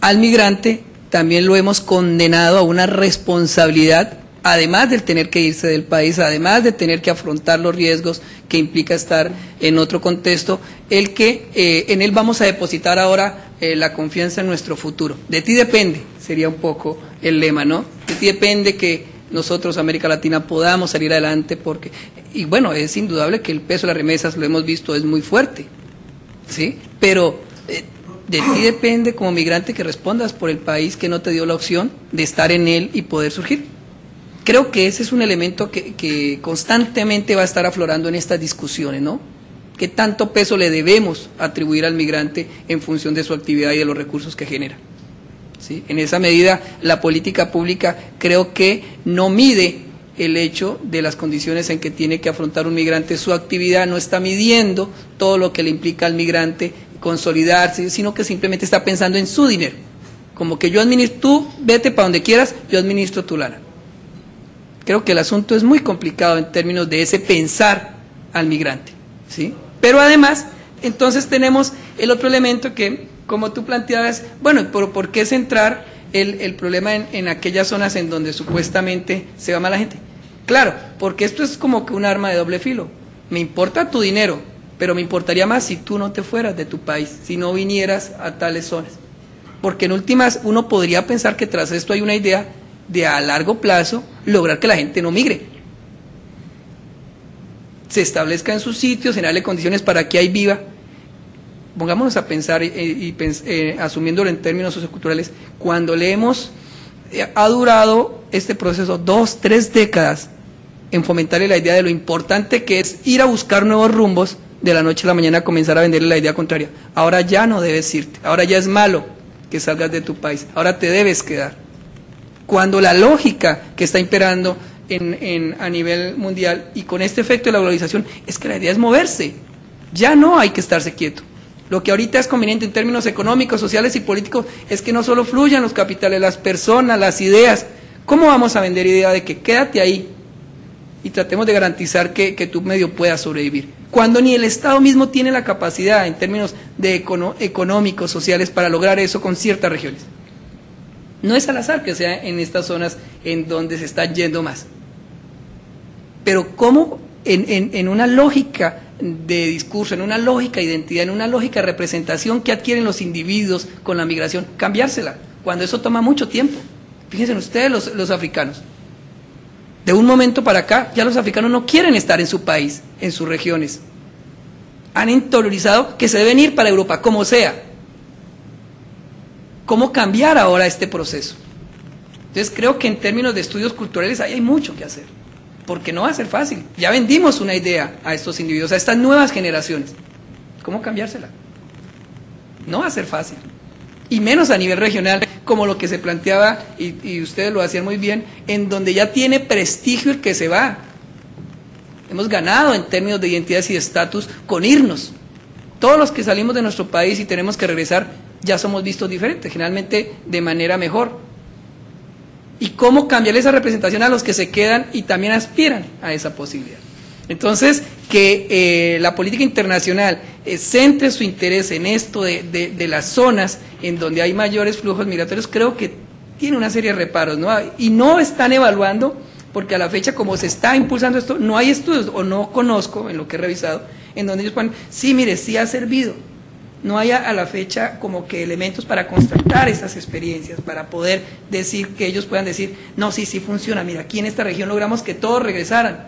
al migrante también lo hemos condenado a una responsabilidad, además del tener que irse del país, además de tener que afrontar los riesgos que implica estar en otro contexto, el que en él vamos a depositar ahora la confianza en nuestro futuro. De ti depende, sería un poco el lema, ¿no? De ti depende que nosotros, América Latina, podamos salir adelante, porque, y bueno, es indudable que el peso de las remesas, lo hemos visto, es muy fuerte, ¿sí? Pero de ti depende como migrante que respondas por el país que no te dio la opción de estar en él y poder surgir. Creo que ese es un elemento que constantemente va a estar aflorando en estas discusiones, ¿no? ¿Qué tanto peso le debemos atribuir al migrante en función de su actividad y de los recursos que genera? ¿Sí? En esa medida, la política pública creo que no mide el hecho de las condiciones en que tiene que afrontar un migrante su actividad, no está midiendo todo lo que le implica al migrante consolidarse, sino que simplemente está pensando en su dinero. Como que yo administro, tú vete para donde quieras, yo administro tu lana. Creo que el asunto es muy complicado en términos de ese pensar al migrante, ¿sí? Pero además, entonces tenemos el otro elemento que, como tú planteabas, bueno, pero ¿por qué centrar el problema en aquellas zonas en donde supuestamente se va mala gente? Claro, porque esto es como que un arma de doble filo. Me importa tu dinero, pero me importaría más si tú no te fueras de tu país, si no vinieras a tales zonas. Porque en últimas uno podría pensar que tras esto hay una idea de a largo plazo lograr que la gente no migre. Se establezca en sus sitios, generarle condiciones para que ahí viva. Pongámonos a pensar asumiéndolo en términos socioculturales, cuando ha durado este proceso 2, 3 décadas en fomentarle la idea de lo importante que es ir a buscar nuevos rumbos, de la noche a la mañana comenzar a venderle la idea contraria. Ahora ya no debes irte, ahora ya es malo que salgas de tu país, ahora te debes quedar. Cuando la lógica que está imperando a nivel mundial y con este efecto de la globalización es que la idea es moverse, ya no hay que estarse quieto. Lo que ahorita es conveniente en términos económicos, sociales y políticos es que no solo fluyan los capitales, las personas, las ideas. ¿Cómo vamos a vender idea de que quédate ahí y tratemos de garantizar que tu medio pueda sobrevivir? Cuando ni el Estado mismo tiene la capacidad en términos de económicos, sociales, para lograr eso con ciertas regiones. No es al azar que sea en estas zonas en donde se está yendo más. Pero ¿cómo en una lógica de discurso, en una lógica de identidad, en una lógica de representación que adquieren los individuos con la migración, cambiársela, cuando eso toma mucho tiempo? Fíjense ustedes los africanos. De un momento para acá, ya los africanos no quieren estar en su país, en sus regiones. Han interiorizado que se deben ir para Europa, como sea. ¿Cómo cambiar ahora este proceso? Entonces creo que en términos de estudios culturales ahí hay mucho que hacer, porque no va a ser fácil. Ya vendimos una idea a estos individuos, a estas nuevas generaciones. ¿Cómo cambiársela? No va a ser fácil. Y menos a nivel regional, como lo que se planteaba, y ustedes lo hacían muy bien, en donde ya tiene prestigio el que se va. Hemos ganado en términos de identidades y de estatus con irnos. Todos los que salimos de nuestro país y tenemos que regresar, ya somos vistos diferentes, generalmente de manera mejor. ¿Y cómo cambiar esa representación a los que se quedan y también aspiran a esa posibilidad? Entonces, que la política internacional centre su interés en esto de las zonas en donde hay mayores flujos migratorios, creo que tiene una serie de reparos, ¿no? Y no están evaluando, porque a la fecha como se está impulsando esto, no hay estudios, o no conozco en lo que he revisado, en donde ellos ponen, sí, mire, sí ha servido. No hay a la fecha como que elementos para constatar esas experiencias, para poder decir, que ellos puedan decir, no, sí, sí funciona, mira, aquí en esta región logramos que todos regresaran.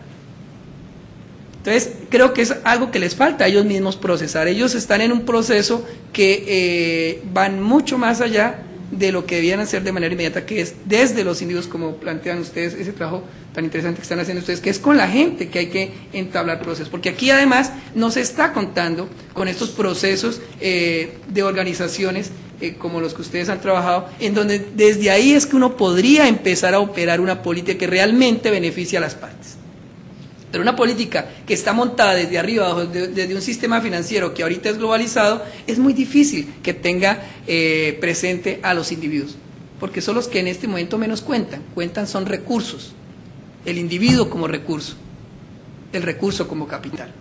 Entonces, creo que es algo que les falta a ellos mismos procesar. Ellos están en un proceso que van mucho más allá de lo que debían hacer de manera inmediata, que es desde los individuos, como plantean ustedes, ese trabajo tan interesante que están haciendo ustedes, que es con la gente que hay que entablar procesos, porque aquí además no se está contando con estos procesos de organizaciones como los que ustedes han trabajado, en donde desde ahí es que uno podría empezar a operar una política que realmente beneficie a las partes. Pero una política que está montada desde arriba, desde un sistema financiero que ahorita es globalizado, es muy difícil que tenga presente a los individuos, porque son los que en este momento menos cuentan son recursos, el individuo como recurso, el recurso como capital.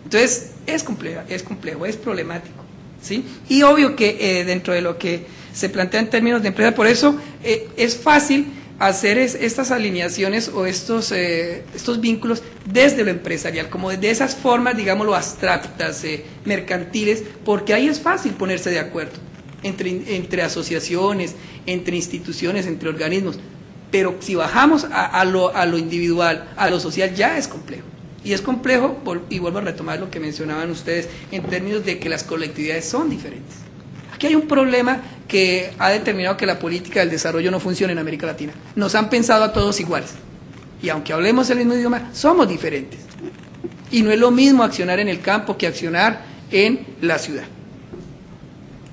Entonces, es complejo, es problemático, ¿sí? Y obvio que dentro de lo que se plantea en términos de empresa, por eso es fácil hacer estas alineaciones o estos vínculos desde lo empresarial, como de esas formas, digámoslo, abstractas, mercantiles, porque ahí es fácil ponerse de acuerdo entre asociaciones, entre instituciones, entre organismos, pero si bajamos a lo individual, a lo social, ya es complejo. Y es complejo, y vuelvo a retomar lo que mencionaban ustedes, en términos de que las colectividades son diferentes. Aquí hay un problema que ha determinado que la política del desarrollo no funciona en América Latina. Nos han pensado a todos iguales. Y aunque hablemos el mismo idioma, somos diferentes. Y no es lo mismo accionar en el campo que accionar en la ciudad.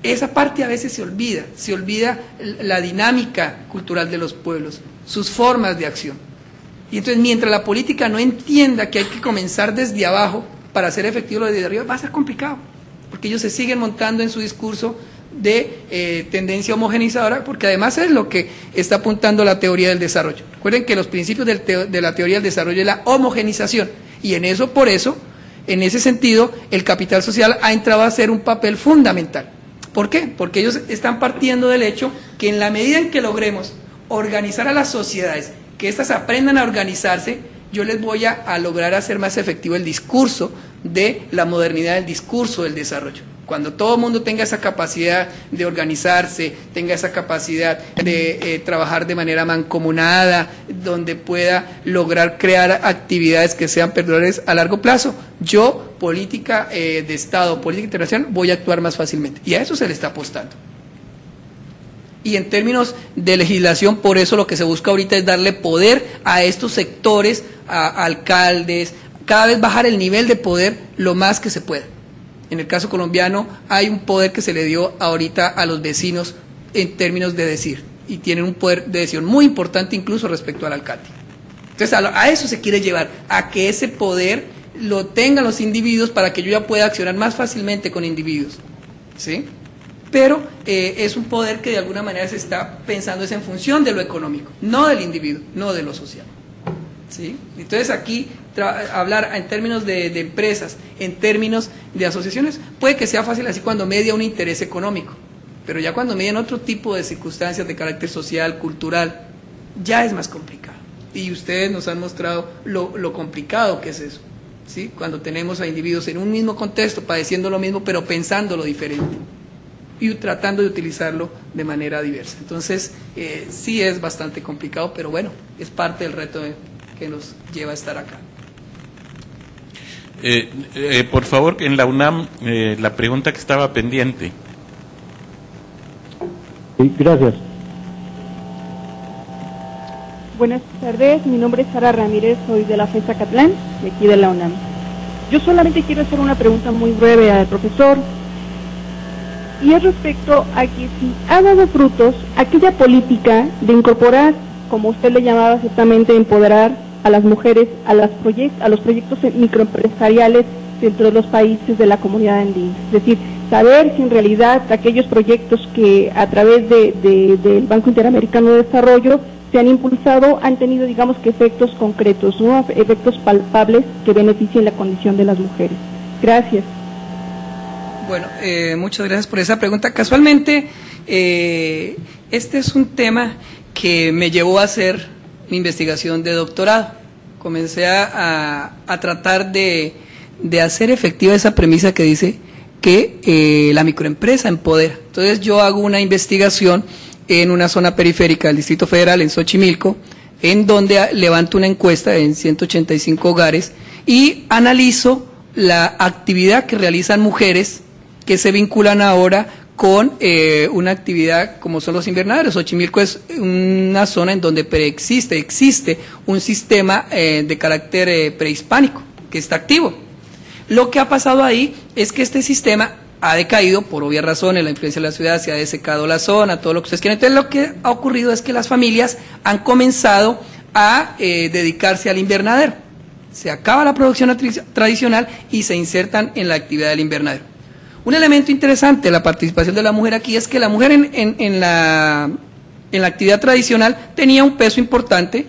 Esa parte a veces se olvida la dinámica cultural de los pueblos, sus formas de acción. Y entonces, mientras la política no entienda que hay que comenzar desde abajo para hacer efectivo lo de arriba, va a ser complicado. Porque ellos se siguen montando en su discurso de tendencia homogeneizadora, porque además es lo que está apuntando la teoría del desarrollo. Recuerden que los principios de la teoría del desarrollo es la homogenización, y por eso, en ese sentido, el capital social ha entrado a ser un papel fundamental. ¿Por qué? Porque ellos están partiendo del hecho que en la medida en que logremos organizar a las sociedades, que éstas aprendan a organizarse, yo les voy a lograr hacer más efectivo el discurso de la modernidad, el discurso del desarrollo. Cuando todo el mundo tenga esa capacidad de organizarse, tenga esa capacidad de trabajar de manera mancomunada, donde pueda lograr crear actividades que sean perdurables a largo plazo, yo, política de Estado, política internacional, voy a actuar más fácilmente. Y a eso se le está apostando. Y en términos de legislación, por eso lo que se busca ahorita es darle poder a estos sectores, a alcaldes, cada vez bajar el nivel de poder lo más que se pueda. En el caso colombiano hay un poder que se le dio ahorita a los vecinos en términos de decir, y tienen un poder de decisión muy importante incluso respecto al alcalde. Entonces a eso se quiere llevar, a que ese poder lo tengan los individuos para que yo ya pueda accionar más fácilmente con individuos, ¿sí? Pero es un poder que de alguna manera se está pensando es en función de lo económico, no del individuo, no de lo social, ¿sí? Entonces aquí hablar en términos de empresas, en términos de asociaciones, puede que sea fácil así cuando media un interés económico, pero ya cuando median otro tipo de circunstancias de carácter social, cultural, ya es más complicado. Y ustedes nos han mostrado lo complicado que es eso, ¿sí? Cuando tenemos a individuos en un mismo contexto, padeciendo lo mismo, pero pensando lo diferente y tratando de utilizarlo de manera diversa. Entonces, sí es bastante complicado, pero bueno, es parte del reto que nos lleva a estar acá. Por favor, en la UNAM, la pregunta que estaba pendiente. Sí, gracias. Buenas tardes, mi nombre es Sara Ramírez, soy de la FES Zacatlán, de aquí de la UNAM. Yo solamente quiero hacer una pregunta muy breve al profesor, y es respecto a que si ha dado frutos aquella política de incorporar, como usted le llamaba ciertamente, empoderar a las mujeres, a los proyectos microempresariales dentro de los países de la comunidad andina. Es decir, saber si en realidad aquellos proyectos que a través del Banco Interamericano de Desarrollo se han impulsado han tenido, digamos que efectos concretos, ¿no? Efectos palpables que beneficien la condición de las mujeres. Gracias. Bueno, muchas gracias por esa pregunta. Casualmente, este es un tema que me llevó a hacer mi investigación de doctorado. Comencé a tratar de hacer efectiva esa premisa que dice que la microempresa empodera. Entonces yo hago una investigación en una zona periférica del Distrito Federal, en Xochimilco, en donde levanto una encuesta en 185 hogares y analizo la actividad que realizan mujeres que se vinculan ahora con una actividad como son los invernaderos. Xochimilco es una zona en donde existe un sistema de carácter prehispánico que está activo. Lo que ha pasado ahí es que este sistema ha decaído por obvias razones, la influencia de la ciudad, se ha desecado la zona, todo lo que ustedes quieren. Entonces lo que ha ocurrido es que las familias han comenzado a dedicarse al invernadero. Se acaba la producción tradicional y se insertan en la actividad del invernadero. Un elemento interesante de la participación de la mujer aquí es que la mujer en la actividad tradicional tenía un peso importante,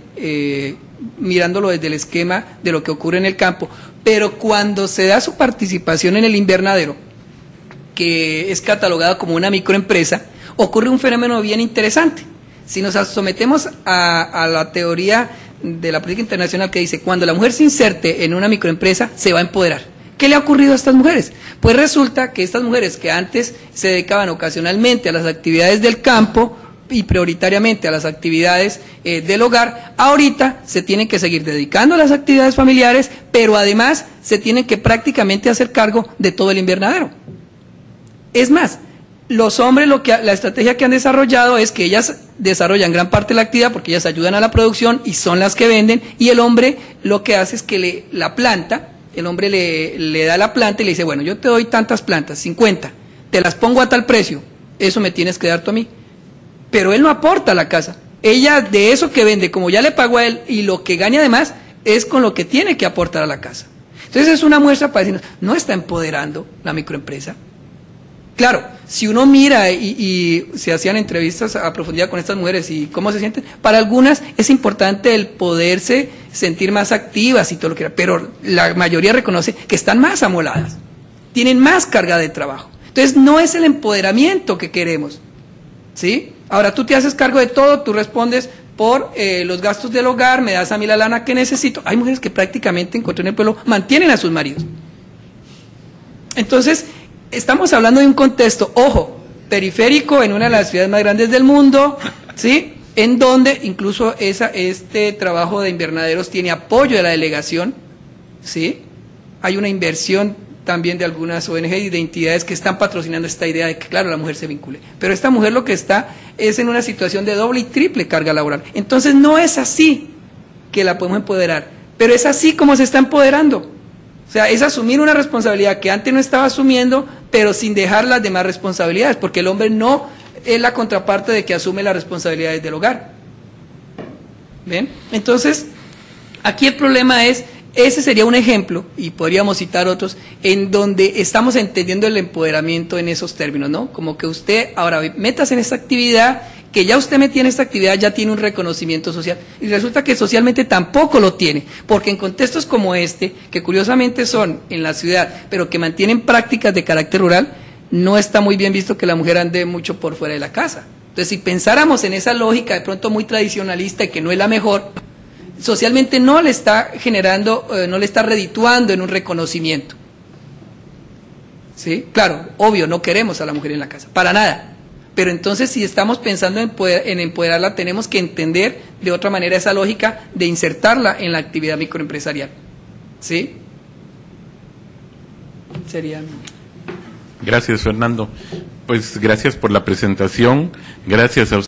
mirándolo desde el esquema de lo que ocurre en el campo, pero cuando se da su participación en el invernadero, que es catalogado como una microempresa, ocurre un fenómeno bien interesante. Si nos sometemos a la teoría de la política internacional que dice, cuando la mujer se inserte en una microempresa, se va a empoderar. ¿Qué le ha ocurrido a estas mujeres? Pues resulta que estas mujeres que antes se dedicaban ocasionalmente a las actividades del campo y prioritariamente a las actividades del hogar, ahorita se tienen que seguir dedicando a las actividades familiares, pero además se tienen que prácticamente hacer cargo de todo el invernadero. Es más, los hombres la estrategia que han desarrollado es que ellas desarrollan gran parte de la actividad porque ellas ayudan a la producción y son las que venden, y el hombre lo que hace es que el hombre le da la planta y le dice, bueno, yo te doy tantas plantas, 50, te las pongo a tal precio, eso me tienes que dar tú a mí. Pero él no aporta a la casa. Ella de eso que vende, como ya le pagó a él, y lo que gana además, es con lo que tiene que aportar a la casa. Entonces es una muestra para decirnos, no está empoderando la microempresa. Claro, si uno mira y se hacían entrevistas a profundidad con estas mujeres y cómo se sienten, para algunas es importante el poderse sentir más activas y todo lo que era, pero la mayoría reconoce que están más amoladas, tienen más carga de trabajo. Entonces no es el empoderamiento que queremos, ¿sí? Ahora tú te haces cargo de todo, tú respondes por los gastos del hogar, me das a mí la lana que necesito. Hay mujeres que prácticamente, encontré en el pueblo, mantienen a sus maridos. Entonces, estamos hablando de un contexto, ojo, periférico, en una de las ciudades más grandes del mundo, ¿sí? En donde incluso este trabajo de invernaderos tiene apoyo de la delegación, ¿sí? Hay una inversión también de algunas ONG y de entidades que están patrocinando esta idea de que, claro, la mujer se vincule. Pero esta mujer lo que está es en una situación de doble y triple carga laboral. Entonces no es así que la podemos empoderar, pero es así como se está empoderando. O sea, es asumir una responsabilidad que antes no estaba asumiendo, pero sin dejar las demás responsabilidades, porque el hombre no es la contraparte de que asume las responsabilidades del hogar. ¿Ven? Entonces, aquí el problema es, ese sería un ejemplo, y podríamos citar otros, en donde estamos entendiendo el empoderamiento en esos términos, ¿no? Como que usted, ahora, métase en esta actividad, que ya usted metía en esta actividad, ya tiene un reconocimiento social, y resulta que socialmente tampoco lo tiene, porque en contextos como este, que curiosamente son en la ciudad, pero que mantienen prácticas de carácter rural, no está muy bien visto que la mujer ande mucho por fuera de la casa. Entonces, si pensáramos en esa lógica de pronto muy tradicionalista y que no es la mejor, socialmente no le está generando, no le está redituando en un reconocimiento. ¿Sí? Claro, obvio, no queremos a la mujer en la casa, para nada. Pero entonces, si estamos pensando en empoderarla, tenemos que entender de otra manera esa lógica de insertarla en la actividad microempresarial. ¿Sí? Sería. Gracias, Fernando. Pues gracias por la presentación, gracias a usted.